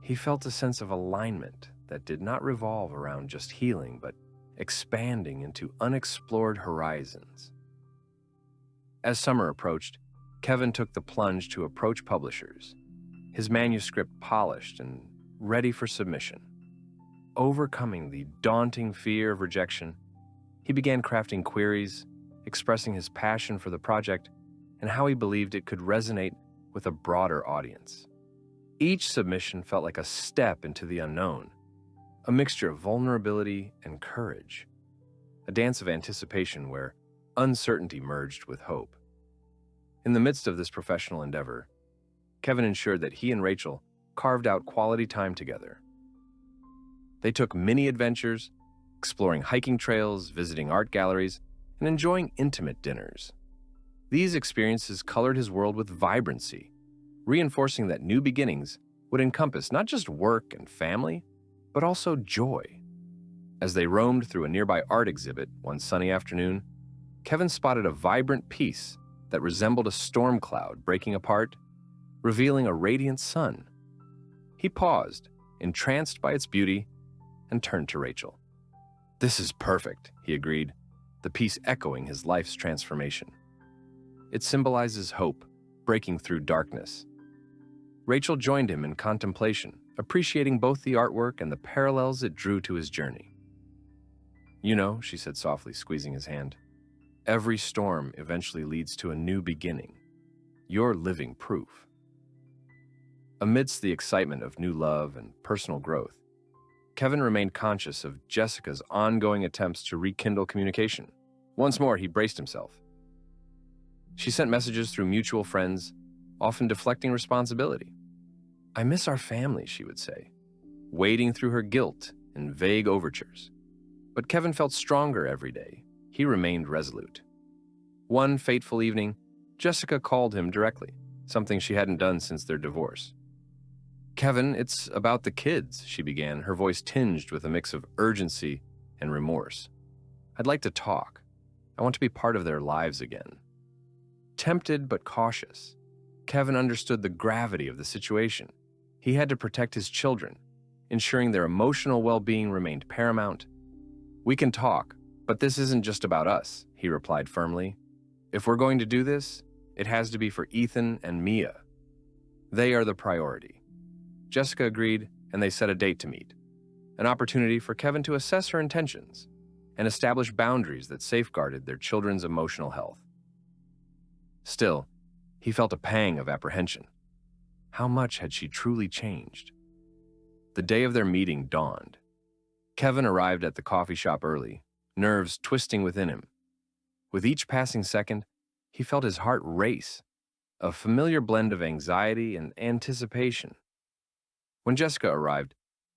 he felt a sense of alignment that did not revolve around just healing, but expanding into unexplored horizons. As summer approached, Kevin took the plunge to approach publishers, his manuscript polished and ready for submission. Overcoming the daunting fear of rejection, he began crafting queries, expressing his passion for the project and how he believed it could resonate with a broader audience. Each submission felt like a step into the unknown, a mixture of vulnerability and courage, a dance of anticipation where uncertainty merged with hope. In the midst of this professional endeavor, Kevin ensured that he and Rachel carved out quality time together. They took mini adventures, exploring hiking trails, visiting art galleries, and enjoying intimate dinners. These experiences colored his world with vibrancy, reinforcing that new beginnings would encompass not just work and family, but also joy. As they roamed through a nearby art exhibit one sunny afternoon, Kevin spotted a vibrant piece that resembled a storm cloud breaking apart, revealing a radiant sun. He paused, entranced by its beauty, and turned to Rachel. "This is perfect," he agreed, the piece echoing his life's transformation. It symbolizes hope, breaking through darkness. Rachel joined him in contemplation, appreciating both the artwork and the parallels it drew to his journey. "You know," she said softly, squeezing his hand, "every storm eventually leads to a new beginning. You're living proof." Amidst the excitement of new love and personal growth, Kevin remained conscious of Jessica's ongoing attempts to rekindle communication. Once more, he braced himself. She sent messages through mutual friends, often deflecting responsibility. "I miss our family," she would say, wading through her guilt in vague overtures. But Kevin felt stronger every day. He remained resolute. One fateful evening, Jessica called him directly, something she hadn't done since their divorce. "Kevin, it's about the kids," she began, her voice tinged with a mix of urgency and remorse. "I'd like to talk. I want to be part of their lives again." Tempted but cautious, Kevin understood the gravity of the situation. He had to protect his children, ensuring their emotional well-being remained paramount. "We can talk, but this isn't just about us," he replied firmly. "If we're going to do this, it has to be for Ethan and Mia. They are the priority." Jessica agreed, and they set a date to meet, an opportunity for Kevin to assess her intentions and establish boundaries that safeguarded their children's emotional health. Still, he felt a pang of apprehension. How much had she truly changed? The day of their meeting dawned. Kevin arrived at the coffee shop early, nerves twisting within him. With each passing second, he felt his heart race, a familiar blend of anxiety and anticipation. When Jessica arrived,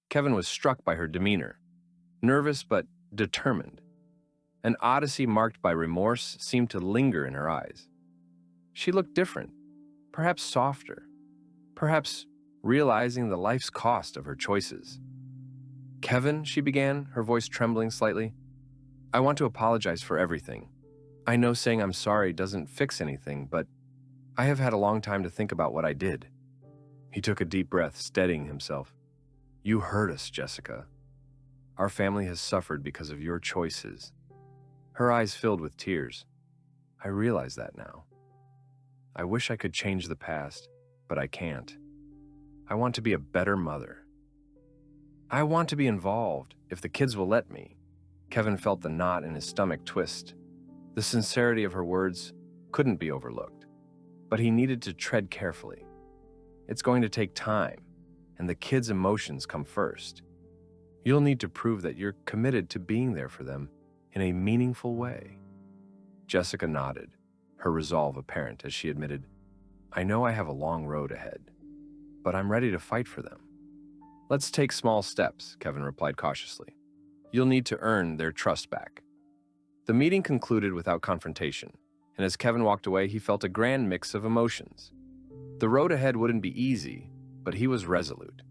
Kevin was struck by her demeanor, nervous but determined. An odyssey marked by remorse seemed to linger in her eyes. She looked different, perhaps softer, perhaps realizing the life's cost of her choices. "Kevin," she began, her voice trembling slightly, "I want to apologize for everything. I know saying I'm sorry doesn't fix anything, but I have had a long time to think about what I did." He took a deep breath, steadying himself. "You hurt us, Jessica. Our family has suffered because of your choices." Her eyes filled with tears. "I realize that now. I wish I could change the past, but I can't. I want to be a better mother. I want to be involved, if the kids will let me." Kevin felt the knot in his stomach twist. The sincerity of her words couldn't be overlooked, but he needed to tread carefully. It's going to take time, and the kids' emotions come first. You'll need to prove that you're committed to being there for them in a meaningful way. Jessica nodded, her resolve apparent as she admitted, "I know I have a long road ahead, but I'm ready to fight for them." "Let's take small steps," Kevin replied cautiously. "You'll need to earn their trust back." The meeting concluded without confrontation, and as Kevin walked away, he felt a grand mix of emotions. The road ahead wouldn't be easy, but he was resolute.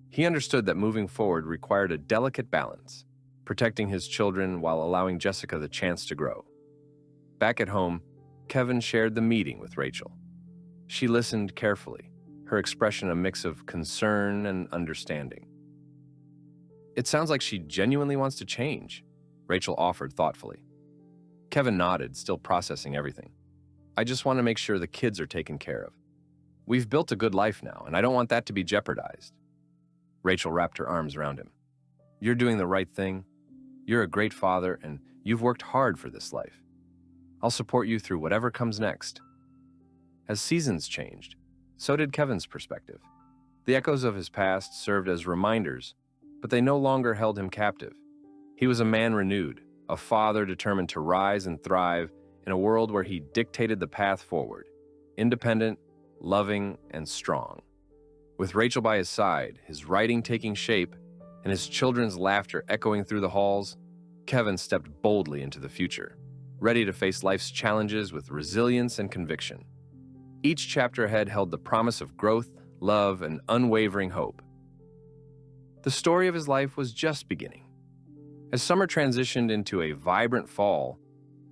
He understood that moving forward required a delicate balance, protecting his children while allowing Jessica the chance to grow. Back at home, Kevin shared the meeting with Rachel. She listened carefully, her expression a mix of concern and understanding. "It sounds like she genuinely wants to change," Rachel offered thoughtfully. Kevin nodded, still processing everything. "I just want to make sure the kids are taken care of. We've built a good life now, and I don't want that to be jeopardized." Rachel wrapped her arms around him. "You're doing the right thing. You're a great father, and you've worked hard for this life. I'll support you through whatever comes next." As seasons changed, so did Kevin's perspective. The echoes of his past served as reminders, but they no longer held him captive. He was a man renewed, a father determined to rise and thrive in a world where he dictated the path forward, independent, loving, and strong. With Rachel by his side, his writing taking shape, and his children's laughter echoing through the halls, Kevin stepped boldly into the future, ready to face life's challenges with resilience and conviction. Each chapter ahead held the promise of growth, love, and unwavering hope. The story of his life was just beginning. As summer transitioned into a vibrant fall,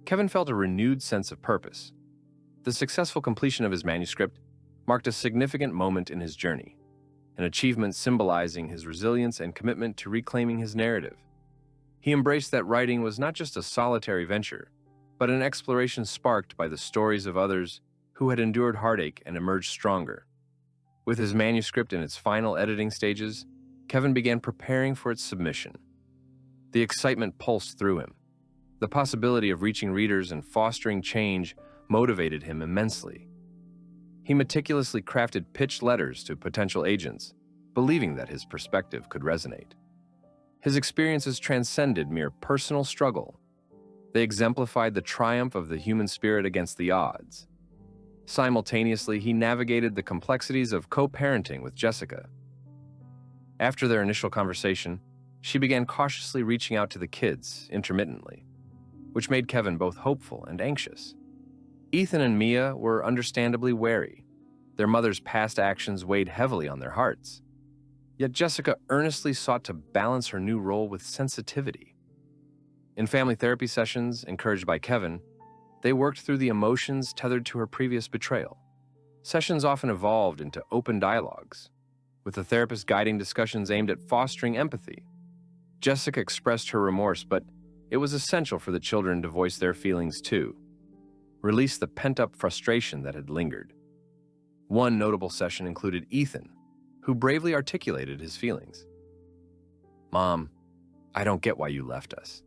Kevin felt a renewed sense of purpose. The successful completion of his manuscript marked a significant moment in his journey, an achievement symbolizing his resilience and commitment to reclaiming his narrative. He embraced that writing was not just a solitary venture, but an exploration sparked by the stories of others who had endured heartache and emerged stronger. With his manuscript in its final editing stages, Kevin began preparing for its submission. The excitement pulsed through him. The possibility of reaching readers and fostering change motivated him immensely. He meticulously crafted pitch letters to potential agents, believing that his perspective could resonate. His experiences transcended mere personal struggle. They exemplified the triumph of the human spirit against the odds. Simultaneously, he navigated the complexities of co-parenting with Jessica. After their initial conversation, she began cautiously reaching out to the kids intermittently, which made Kevin both hopeful and anxious. Ethan and Mia were understandably wary. Their mother's past actions weighed heavily on their hearts. Yet Jessica earnestly sought to balance her new role with sensitivity. In family therapy sessions, encouraged by Kevin, They worked through the emotions tethered to her previous betrayal. Sessions often evolved into open dialogues, with the therapist guiding discussions aimed at fostering empathy. Jessica expressed her remorse, but it was essential for the children to voice their feelings too, release the pent-up frustration that had lingered. One notable session included Ethan, who bravely articulated his feelings. "Mom, I don't get why you left us.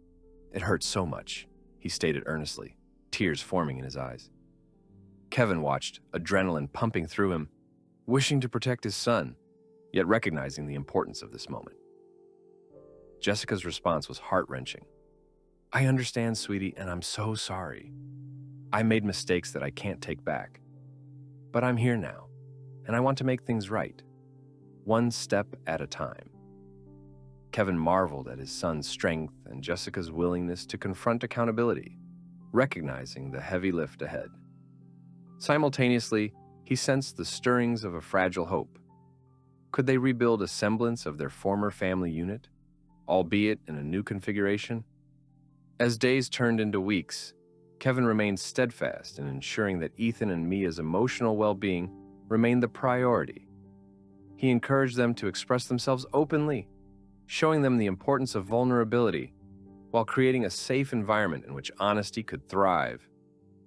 It hurts so much," he stated earnestly, tears forming in his eyes. Kevin watched, adrenaline pumping through him, wishing to protect his son, yet recognizing the importance of this moment. Jessica's response was heart-wrenching. "I understand, sweetie, and I'm so sorry. I made mistakes that I can't take back. But I'm here now, and I want to make things right, one step at a time." Kevin marveled at his son's strength and Jessica's willingness to confront accountability, recognizing the heavy lift ahead. Simultaneously, he sensed the stirrings of a fragile hope. Could they rebuild a semblance of their former family unit, albeit in a new configuration? As days turned into weeks, Kevin remained steadfast in ensuring that Ethan and Mia's emotional well-being remained the priority. He encouraged them to express themselves openly, showing them the importance of vulnerability while creating a safe environment in which honesty could thrive.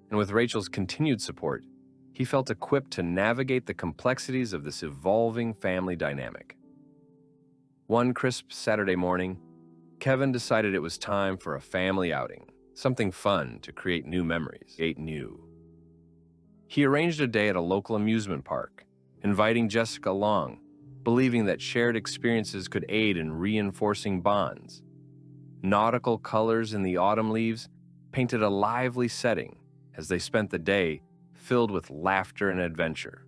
And with Rachel's continued support, he felt equipped to navigate the complexities of this evolving family dynamic. One crisp Saturday morning, Kevin decided it was time for a family outing, something fun to create new memories. He arranged a day at a local amusement park, inviting Jessica along, believing that shared experiences could aid in reinforcing bonds. Nautical colors in the autumn leaves painted a lively setting as they spent the day filled with laughter and adventure.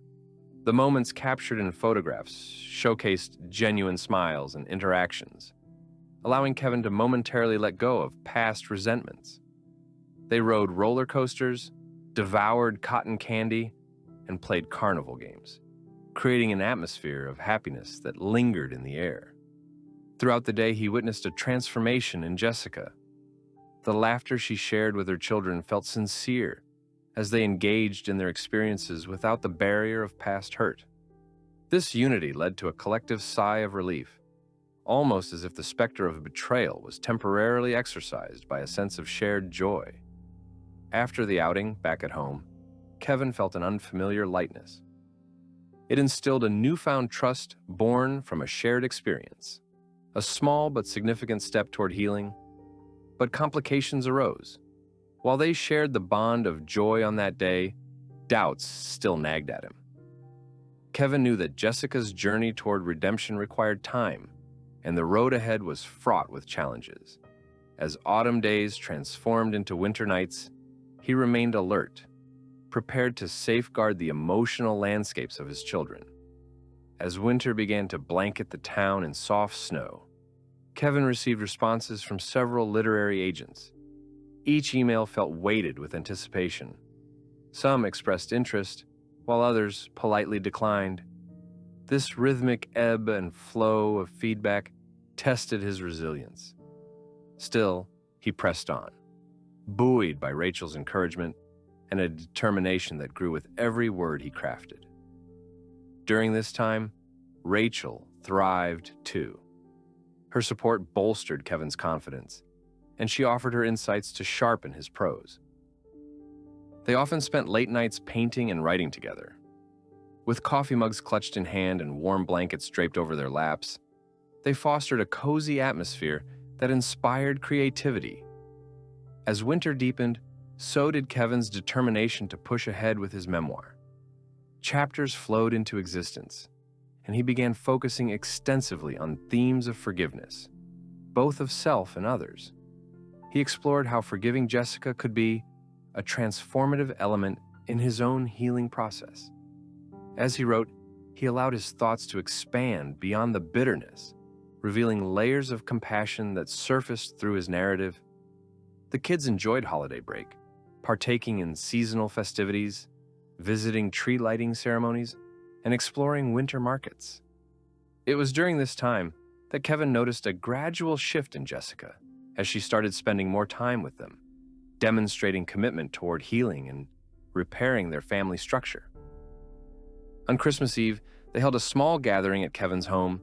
The moments captured in photographs showcased genuine smiles and interactions, allowing Kevin to momentarily let go of past resentments. They rode roller coasters, devoured cotton candy, and played carnival games, creating an atmosphere of happiness that lingered in the air. Throughout the day, he witnessed a transformation in Jessica. The laughter she shared with her children felt sincere as they engaged in their experiences without the barrier of past hurt. This unity led to a collective sigh of relief, almost as if the specter of betrayal was temporarily exorcised by a sense of shared joy. After the outing, back at home, Kevin felt an unfamiliar lightness. It instilled a newfound trust born from a shared experience, a small but significant step toward healing. But complications arose. While they shared the bond of joy on that day, doubts still nagged at him. Kevin knew that Jessica's journey toward redemption required time, and the road ahead was fraught with challenges. As autumn days transformed into winter nights, he remained alert, prepared to safeguard the emotional landscapes of his children. As winter began to blanket the town in soft snow, Kevin received responses from several literary agents. Each email felt weighted with anticipation. Some expressed interest, while others politely declined. This rhythmic ebb and flow of feedback tested his resilience. Still, he pressed on, buoyed by Rachel's encouragement and a determination that grew with every word he crafted. During this time, Rachel thrived too. Her support bolstered Kevin's confidence, and she offered her insights to sharpen his prose. They often spent late nights painting and writing together. With coffee mugs clutched in hand and warm blankets draped over their laps, they fostered a cozy atmosphere that inspired creativity. As winter deepened, so did Kevin's determination to push ahead with his memoir. Chapters flowed into existence, and he began focusing extensively on themes of forgiveness, both of self and others. He explored how forgiving Jessica could be a transformative element in his own healing process. As he wrote, he allowed his thoughts to expand beyond the bitterness, revealing layers of compassion that surfaced through his narrative. The kids enjoyed holiday break, partaking in seasonal festivities, visiting tree lighting ceremonies, and exploring winter markets. It was during this time that Kevin noticed a gradual shift in Jessica as she started spending more time with them. demonstrating commitment toward healing and repairing their family structure. On Christmas Eve, they held a small gathering at Kevin's home,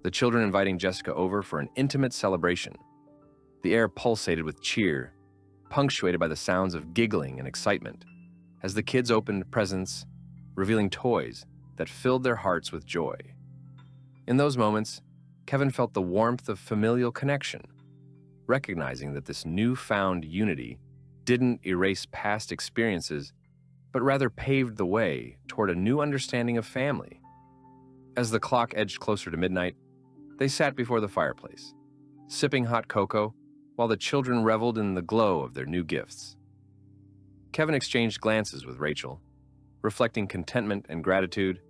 the children inviting Jessica over for an intimate celebration. The air pulsated with cheer, punctuated by the sounds of giggling and excitement, as the kids opened presents, revealing toys that filled their hearts with joy. In those moments, Kevin felt the warmth of familial connection, recognizing that this newfound unity didn't erase past experiences, but rather paved the way toward a new understanding of family. As the clock edged closer to midnight, they sat before the fireplace, sipping hot cocoa while the children reveled in the glow of their new gifts. Kevin exchanged glances with Rachel, reflecting contentment and gratitude.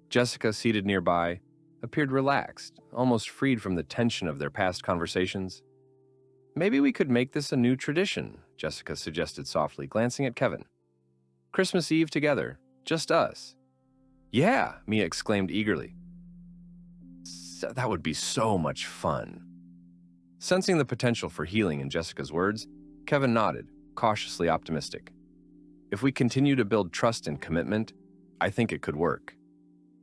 Jessica, seated nearby, appeared relaxed, almost freed from the tension of their past conversations. "Maybe we could make this a new tradition," Jessica suggested softly, glancing at Kevin. "Christmas Eve together, just us." "Yeah," Mia exclaimed eagerly. "That would be so much fun." Sensing the potential for healing in Jessica's words, Kevin nodded, cautiously optimistic. "If we continue to build trust and commitment, I think it could work."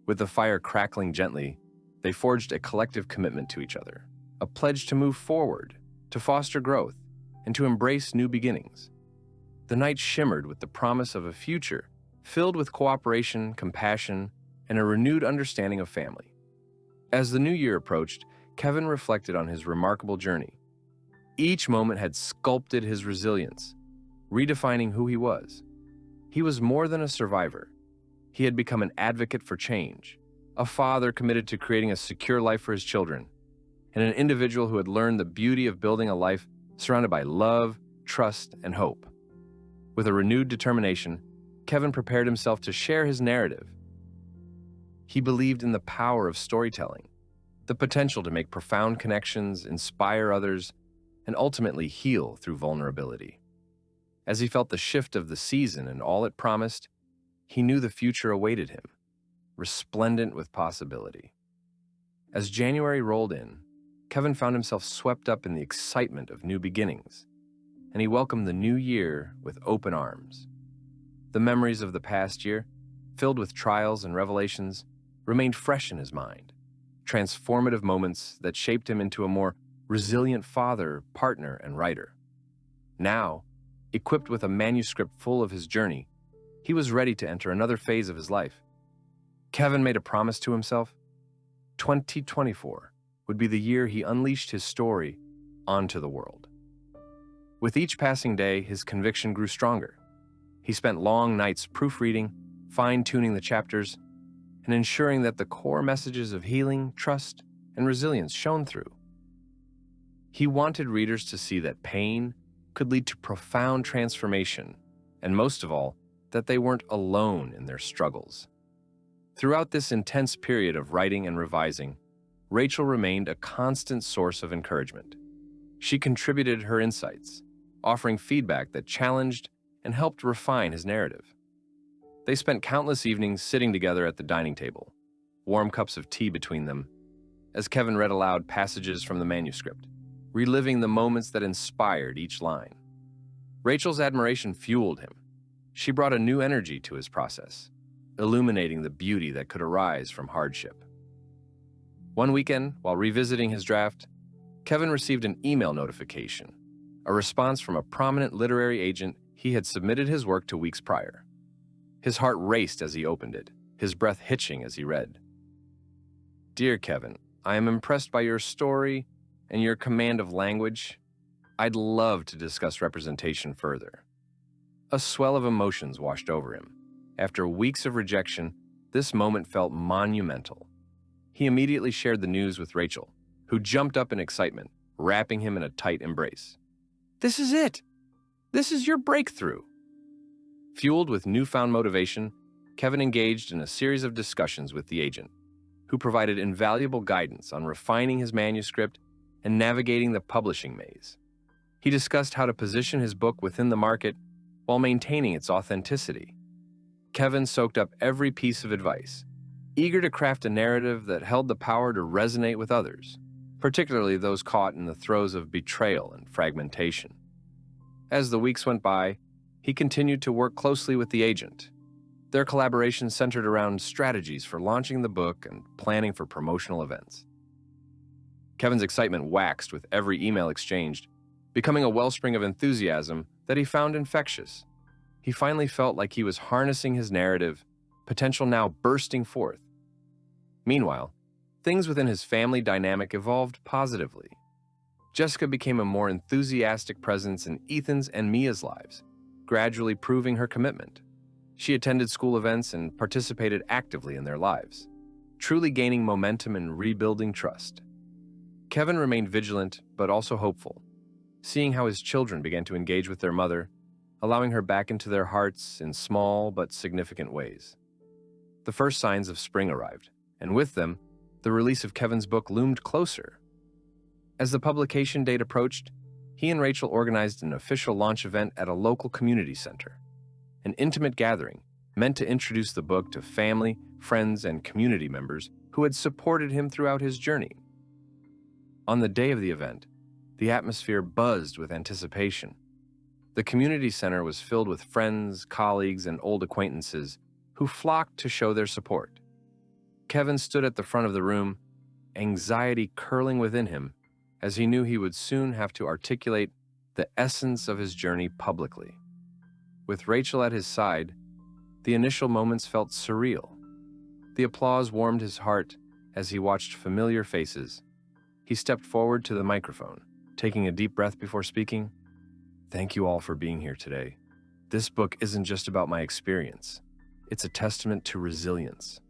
With the fire crackling gently, they forged a collective commitment to each other, a pledge to move forward, to foster growth, and to embrace new beginnings. The night shimmered with the promise of a future filled with cooperation, compassion, and a renewed understanding of family. As the new year approached, Kevin reflected on his remarkable journey. Each moment had sculpted his resilience, redefining who he was. He was more than a survivor. He had become an advocate for change, a father committed to creating a secure life for his children, and an individual who had learned the beauty of building a life surrounded by love, trust, and hope. With a renewed determination, Kevin prepared himself to share his narrative. He believed in the power of storytelling, the potential to make profound connections, inspire others, and ultimately heal through vulnerability. As he felt the shift of the season and all it promised, he knew the future awaited him, resplendent with possibility. As January rolled in, Kevin found himself swept up in the excitement of new beginnings, and he welcomed the new year with open arms. The memories of the past year, filled with trials and revelations, remained fresh in his mind, transformative moments that shaped him into a more resilient father, partner, and writer. Now, equipped with a manuscript full of his journey, he was ready to enter another phase of his life. Kevin made a promise to himself. 2024 would be the year he unleashed his story onto the world. With each passing day, his conviction grew stronger. He spent long nights proofreading, fine-tuning the chapters, and ensuring that the core messages of healing, trust, and resilience shone through. He wanted readers to see that pain could lead to profound transformation, and most of all, that they weren't alone in their struggles. Throughout this intense period of writing and revising, Rachel remained a constant source of encouragement. She contributed her insights, offering feedback that challenged and helped refine his narrative. They spent countless evenings sitting together at the dining table, warm cups of tea between them, as Kevin read aloud passages from the manuscript, reliving the moments that inspired each line. Rachel's admiration fueled him. She brought a new energy to his process, illuminating the beauty that could arise from hardship. One weekend, while revisiting his draft, Kevin received an email notification, a response from a prominent literary agent he had submitted his work to weeks prior. His heart raced as he opened it, his breath hitching as he read. "Dear Kevin, I am impressed by your story and your command of language. I'd love to discuss representation further." A swell of emotions washed over him. After weeks of rejection, this moment felt monumental. He immediately shared the news with Rachel, who jumped up in excitement, wrapping him in a tight embrace. "This is it! This is your breakthrough!" Fueled with newfound motivation, Kevin engaged in a series of discussions with the agent, who provided invaluable guidance on refining his manuscript and navigating the publishing maze. He discussed how to position his book within the market while maintaining its authenticity. Kevin soaked up every piece of advice, eager to craft a narrative that held the power to resonate with others, particularly those caught in the throes of betrayal and fragmentation. As the weeks went by, he continued to work closely with the agent. Their collaboration centered around strategies for launching the book and planning for promotional events. Kevin's excitement waxed with every email exchanged, becoming a wellspring of enthusiasm that he found infectious. He finally felt like he was harnessing his narrative, potential now bursting forth. Meanwhile, things within his family dynamic evolved positively. Jessica became a more enthusiastic presence in Ethan's and Mia's lives, gradually proving her commitment. She attended school events and participated actively in their lives, truly gaining momentum and rebuilding trust. Kevin remained vigilant but also hopeful, seeing how his children began to engage with their mother, allowing her back into their hearts in small but significant ways. The first signs of spring arrived, and with them, the release of Kevin's book loomed closer. As the publication date approached, he and Rachel organized an official launch event at a local community center, an intimate gathering meant to introduce the book to family, friends, and community members who had supported him throughout his journey. On the day of the event, the atmosphere buzzed with anticipation. The community center was filled with friends, colleagues, and old acquaintances who flocked to show their support. Kevin stood at the front of the room, anxiety curling within him, as he knew he would soon have to articulate the essence of his journey publicly. With Rachel at his side, the initial moments felt surreal. The applause warmed his heart as he watched familiar faces. He stepped forward to the microphone, taking a deep breath before speaking. "Thank you all for being here today. This book isn't just about my experience. It's a testament to resilience.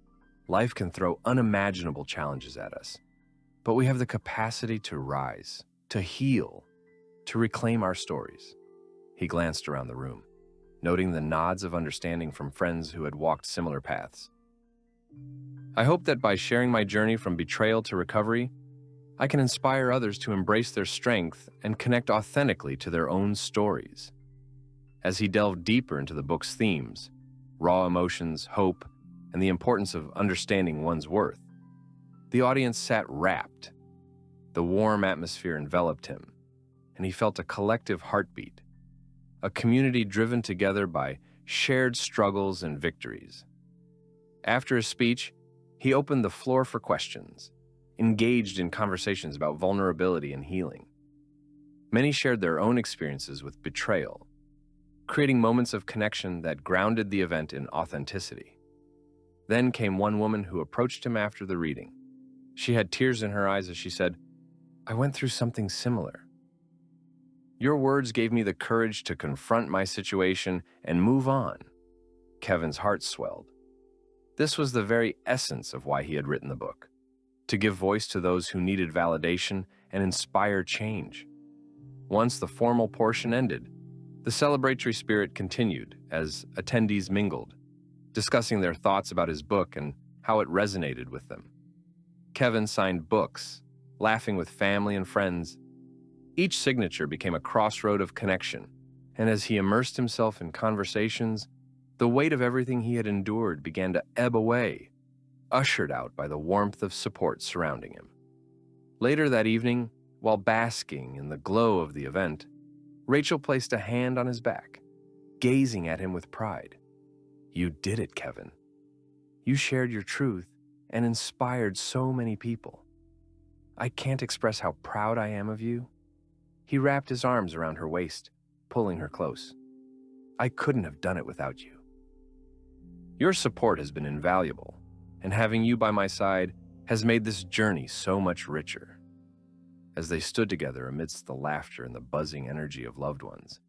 Life can throw unimaginable challenges at us, but we have the capacity to rise, to heal, to reclaim our stories." He glanced around the room, noting the nods of understanding from friends who had walked similar paths. "I hope that by sharing my journey from betrayal to recovery, I can inspire others to embrace their strength and connect authentically to their own stories." As he delved deeper into the book's themes, raw emotions, hope, and the importance of understanding one's worth, the audience sat rapt. The warm atmosphere enveloped him, and he felt a collective heartbeat, a community driven together by shared struggles and victories. After his speech, he opened the floor for questions, engaged in conversations about vulnerability and healing. Many shared their own experiences with betrayal, creating moments of connection that grounded the event in authenticity. Then came one woman who approached him after the reading. She had tears in her eyes as she said, "I went through something similar. Your words gave me the courage to confront my situation and move on." Kevin's heart swelled. This was the very essence of why he had written the book, to give voice to those who needed validation and inspire change. Once the formal portion ended, the celebratory spirit continued as attendees mingled, discussing their thoughts about his book and how it resonated with them. Kevin signed books, laughing with family and friends. Each signature became a crossroad of connection, and as he immersed himself in conversations, the weight of everything he had endured began to ebb away, ushered out by the warmth of support surrounding him. Later that evening, while basking in the glow of the event, Rachel placed a hand on his back, gazing at him with pride. "You did it, Kevin. You shared your truth and inspired so many people. I can't express how proud I am of you." He wrapped his arms around her waist, pulling her close. "I couldn't have done it without you. Your support has been invaluable, and having you by my side has made this journey so much richer." As they stood together amidst the laughter and the buzzing energy of loved ones,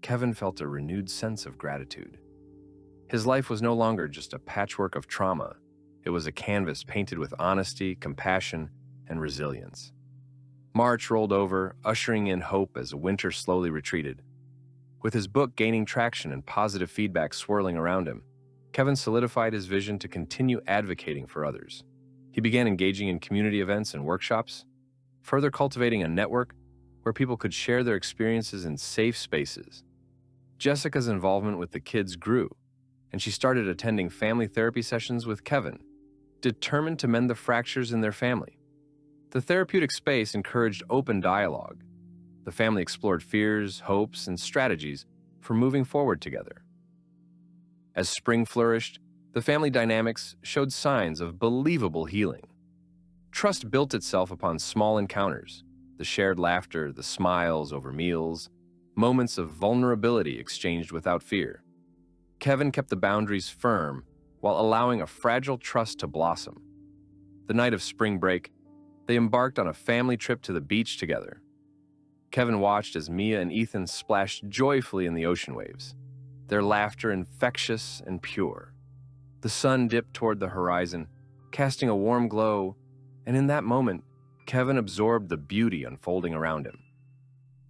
Kevin felt a renewed sense of gratitude. His life was no longer just a patchwork of trauma. It was a canvas painted with honesty, compassion, and resilience. March rolled over, ushering in hope as winter slowly retreated. With his book gaining traction and positive feedback swirling around him, Kevin solidified his vision to continue advocating for others. He began engaging in community events and workshops, further cultivating a network where people could share their experiences in safe spaces. Jessica's involvement with the kids grew, and she started attending family therapy sessions with Kevin, determined to mend the fractures in their family. The therapeutic space encouraged open dialogue, The family explored fears, hopes, and strategies for moving forward together. As spring flourished, the family dynamics showed signs of believable healing. Trust built itself upon small encounters, the shared laughter, the smiles over meals, moments of vulnerability exchanged without fear. Kevin kept the boundaries firm while allowing a fragile trust to blossom. The night of spring break, they embarked on a family trip to the beach together. Kevin watched as Mia and Ethan splashed joyfully in the ocean waves, their laughter infectious and pure. The sun dipped toward the horizon, casting a warm glow, and in that moment, Kevin absorbed the beauty unfolding around him.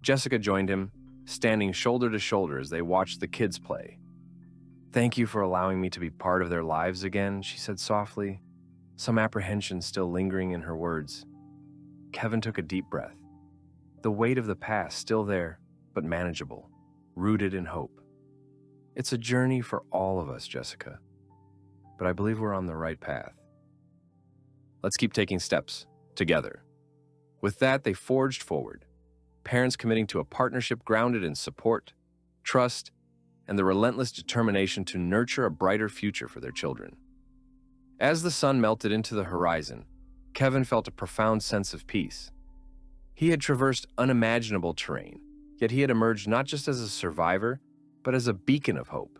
Jessica joined him, standing shoulder to shoulder as they watched the kids play. "Thank you for allowing me to be part of their lives again," she said softly, some apprehension still lingering in her words. Kevin took a deep breath. The weight of the past still there, but manageable, rooted in hope. "It's a journey for all of us, Jessica, but I believe we're on the right path. Let's keep taking steps, together." With that, they forged forward, parents committing to a partnership grounded in support, trust, and the relentless determination to nurture a brighter future for their children. As the sun melted into the horizon, Kevin felt a profound sense of peace. He had traversed unimaginable terrain, yet he had emerged not just as a survivor, but as a beacon of hope,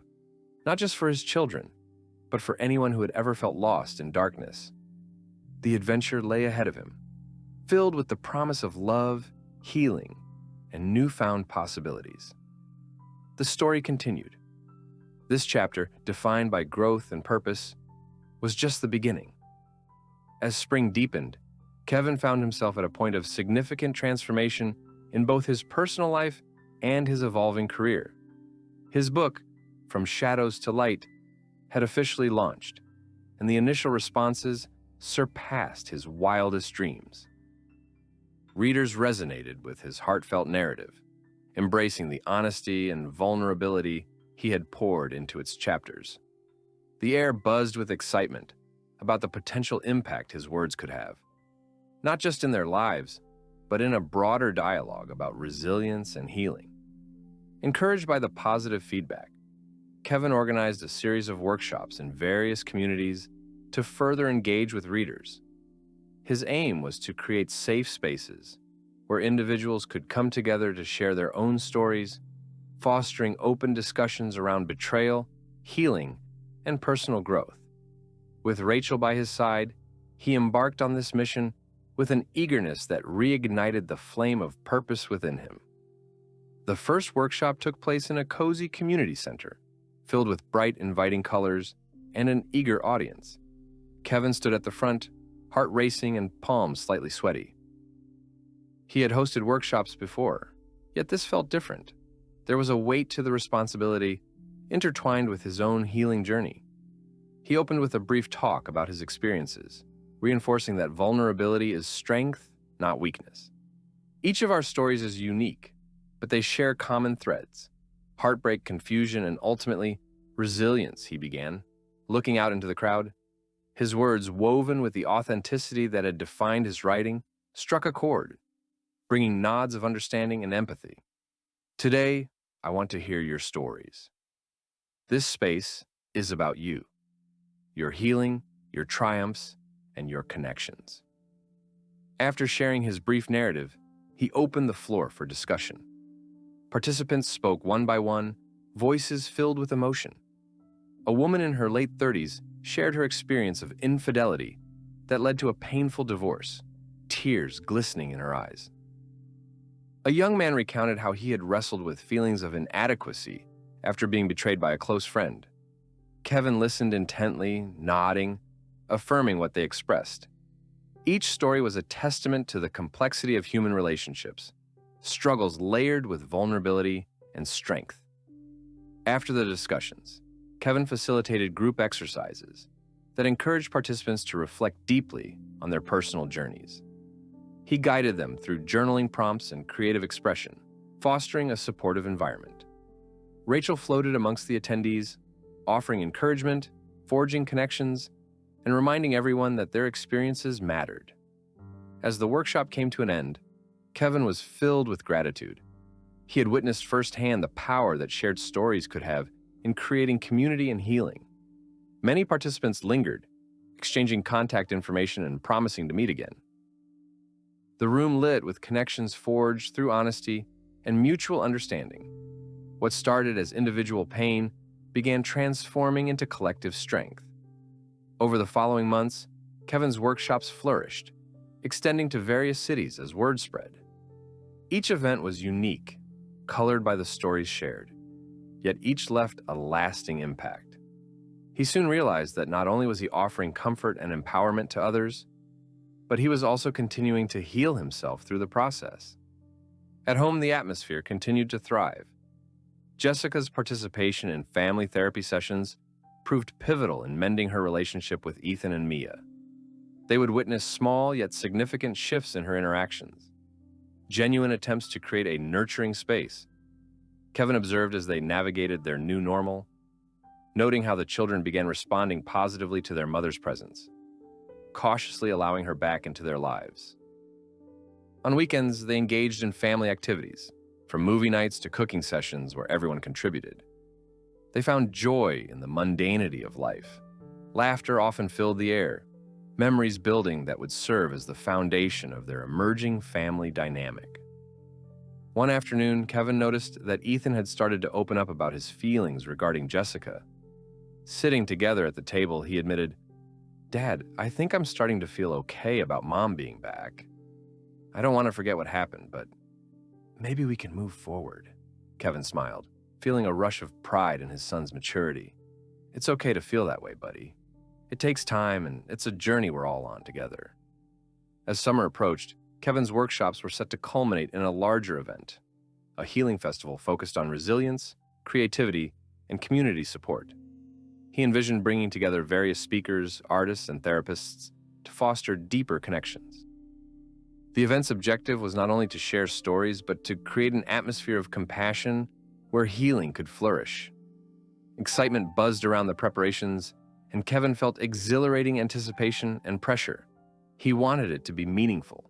not just for his children, but for anyone who had ever felt lost in darkness. The adventure lay ahead of him, filled with the promise of love, healing, and newfound possibilities. The story continued. This chapter, defined by growth and purpose, was just the beginning. As spring deepened, Kevin found himself at a point of significant transformation in both his personal life and his evolving career. His book, From Shadows to Light, had officially launched, and the initial responses surpassed his wildest dreams. Readers resonated with his heartfelt narrative, embracing the honesty and vulnerability he had poured into its chapters. The air buzzed with excitement about the potential impact his words could have, not just in their lives, but in a broader dialogue about resilience and healing. Encouraged by the positive feedback, Kevin organized a series of workshops in various communities to further engage with readers. His aim was to create safe spaces where individuals could come together to share their own stories, fostering open discussions around betrayal, healing, and personal growth. With Rachel by his side, he embarked on this mission with an eagerness that reignited the flame of purpose within him. The first workshop took place in a cozy community center, filled with bright, inviting colors and an eager audience. Kevin stood at the front, heart racing and palms slightly sweaty. He had hosted workshops before, yet this felt different. There was a weight to the responsibility, intertwined with his own healing journey. He opened with a brief talk about his experiences, reinforcing that vulnerability is strength, not weakness. Each of our stories is unique, but they share common threads: heartbreak, confusion, and ultimately, resilience, he began, looking out into the crowd. His words, woven with the authenticity that had defined his writing, struck a chord, bringing nods of understanding and empathy. Today, I want to hear your stories. This space is about you, your healing, your triumphs, and your connections. After sharing his brief narrative, he opened the floor for discussion. Participants spoke one by one, voices filled with emotion. A woman in her late 30s shared her experience of infidelity that led to a painful divorce, tears glistening in her eyes. A young man recounted how he had wrestled with feelings of inadequacy after being betrayed by a close friend. Kevin listened intently, nodding, affirming what they expressed. Each story was a testament to the complexity of human relationships, struggles layered with vulnerability and strength. After the discussions, Kevin facilitated group exercises that encouraged participants to reflect deeply on their personal journeys. He guided them through journaling prompts and creative expression, fostering a supportive environment. Rachel floated amongst the attendees, offering encouragement, forging connections, and reminding everyone that their experiences mattered. As the workshop came to an end, Kevin was filled with gratitude. He had witnessed firsthand the power that shared stories could have in creating community and healing. Many participants lingered, exchanging contact information and promising to meet again. The room lit with connections forged through honesty and mutual understanding. What started as individual pain began transforming into collective strength. Over the following months, Kevin's workshops flourished, extending to various cities as word spread. Each event was unique, colored by the stories shared, yet each left a lasting impact. He soon realized that not only was he offering comfort and empowerment to others, but he was also continuing to heal himself through the process. At home, the atmosphere continued to thrive. Jessica's participation in family therapy sessions proved pivotal in mending her relationship with Ethan and Mia. They would witness small yet significant shifts in her interactions, genuine attempts to create a nurturing space. Kevin observed as they navigated their new normal, noting how the children began responding positively to their mother's presence, cautiously allowing her back into their lives. On weekends, they engaged in family activities, from movie nights to cooking sessions where everyone contributed. They found joy in the mundanity of life. Laughter often filled the air, memories building that would serve as the foundation of their emerging family dynamic. One afternoon, Kevin noticed that Ethan had started to open up about his feelings regarding Jessica. Sitting together at the table, he admitted, "Dad, I think I'm starting to feel okay about Mom being back. I don't want to forget what happened, but maybe we can move forward." Kevin smiled, feeling a rush of pride in his son's maturity. "It's okay to feel that way, buddy. It takes time, and it's a journey we're all on together." As summer approached, Kevin's workshops were set to culminate in a larger event, a healing festival focused on resilience, creativity, and community support. He envisioned bringing together various speakers, artists, and therapists to foster deeper connections. The event's objective was not only to share stories, but to create an atmosphere of compassion where healing could flourish. Excitement buzzed around the preparations, and Kevin felt exhilarating anticipation and pressure. He wanted it to be meaningful.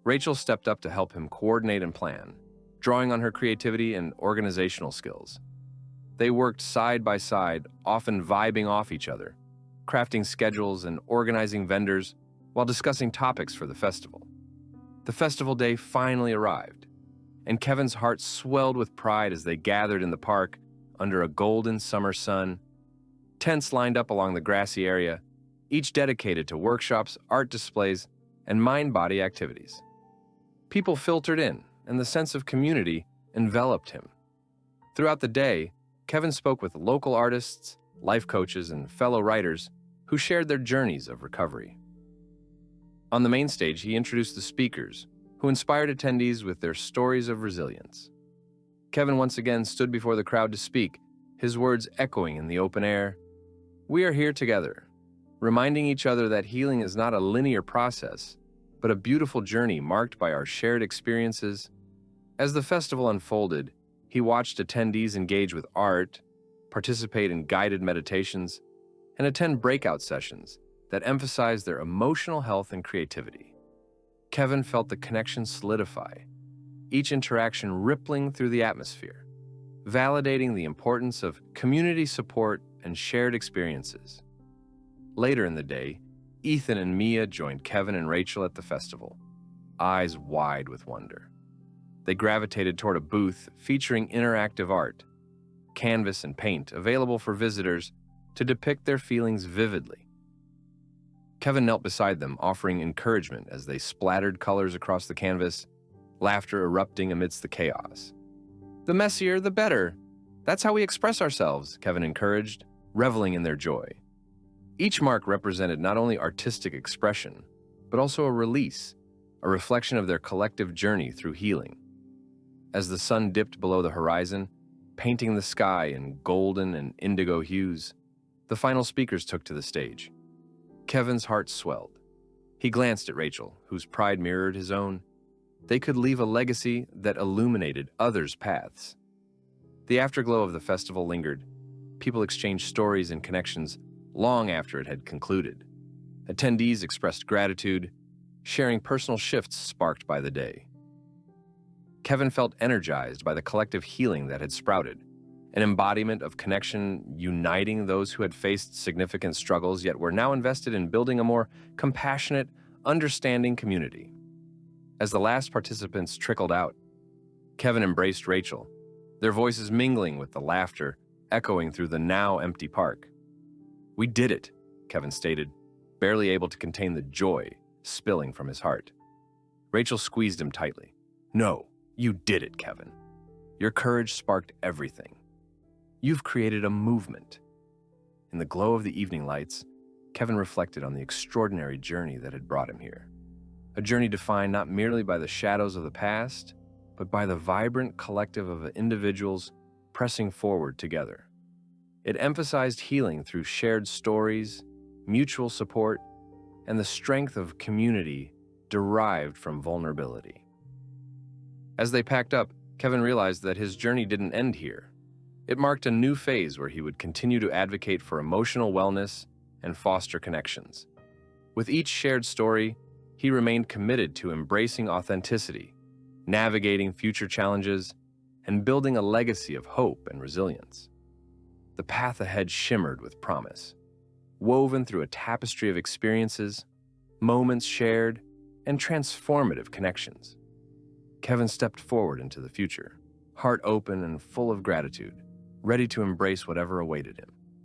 Rachel stepped up to help him coordinate and plan, drawing on her creativity and organizational skills. They worked side by side, often vibing off each other, crafting schedules and organizing vendors while discussing topics for the festival. The festival day finally arrived, and Kevin's heart swelled with pride as they gathered in the park under a golden summer sun. Tents lined up along the grassy area, each dedicated to workshops, art displays, and mind-body activities. People filtered in, and the sense of community enveloped him. Throughout the day, Kevin spoke with local artists, life coaches, and fellow writers who shared their journeys of recovery. On the main stage, he introduced the speakers, who inspired attendees with their stories of resilience. Kevin once again stood before the crowd to speak, his words echoing in the open air. "We are here together, reminding each other that healing is not a linear process, but a beautiful journey marked by our shared experiences." As the festival unfolded, he watched attendees engage with art, participate in guided meditations, and attend breakout sessions that emphasized their emotional health and creativity. Kevin felt the connection solidify, each interaction rippling through the atmosphere, validating the importance of community support and shared experiences. Later in the day, Ethan and Mia joined Kevin and Rachel at the festival, eyes wide with wonder. They gravitated toward a booth featuring interactive art, canvas and paint available for visitors to depict their feelings vividly. Kevin knelt beside them, offering encouragement as they splattered colors across the canvas, laughter erupting amidst the chaos. "The messier, the better. That's how we express ourselves," Kevin encouraged, reveling in their joy. Each mark represented not only artistic expression, but also a release, a reflection of their collective journey through healing. As the sun dipped below the horizon, painting the sky in golden and indigo hues, the final speakers took to the stage. Kevin's heart swelled. He glanced at Rachel, whose pride mirrored his own. They could leave a legacy that illuminated others' paths. The afterglow of the festival lingered. People exchanged stories and connections long after it had concluded. Attendees expressed gratitude, sharing personal shifts sparked by the day. Kevin felt energized by the collective healing that had sprouted, an embodiment of connection uniting those who had faced significant struggles yet were now invested in building a more compassionate, understanding community. As the last participants trickled out, Kevin embraced Rachel, their voices mingling with the laughter echoing through the now empty park. "We did it," Kevin stated, barely able to contain the joy spilling from his heart. Rachel squeezed him tightly. "No, you did it, Kevin. Your courage sparked everything. You've created a movement." In the glow of the evening lights, Kevin reflected on the extraordinary journey that had brought him here. A journey defined not merely by the shadows of the past, but by the vibrant collective of individuals pressing forward together. It emphasized healing through shared stories, mutual support, and the strength of community derived from vulnerability. As they packed up, Kevin realized that his journey didn't end here. It marked a new phase where he would continue to advocate for emotional wellness and foster connections. With each shared story, he remained committed to embracing authenticity, navigating future challenges, and building a legacy of hope and resilience. The path ahead shimmered with promise, woven through a tapestry of experiences, moments shared, and transformative connections. Kevin stepped forward into the future, heart open and full of gratitude, ready to embrace whatever awaited him.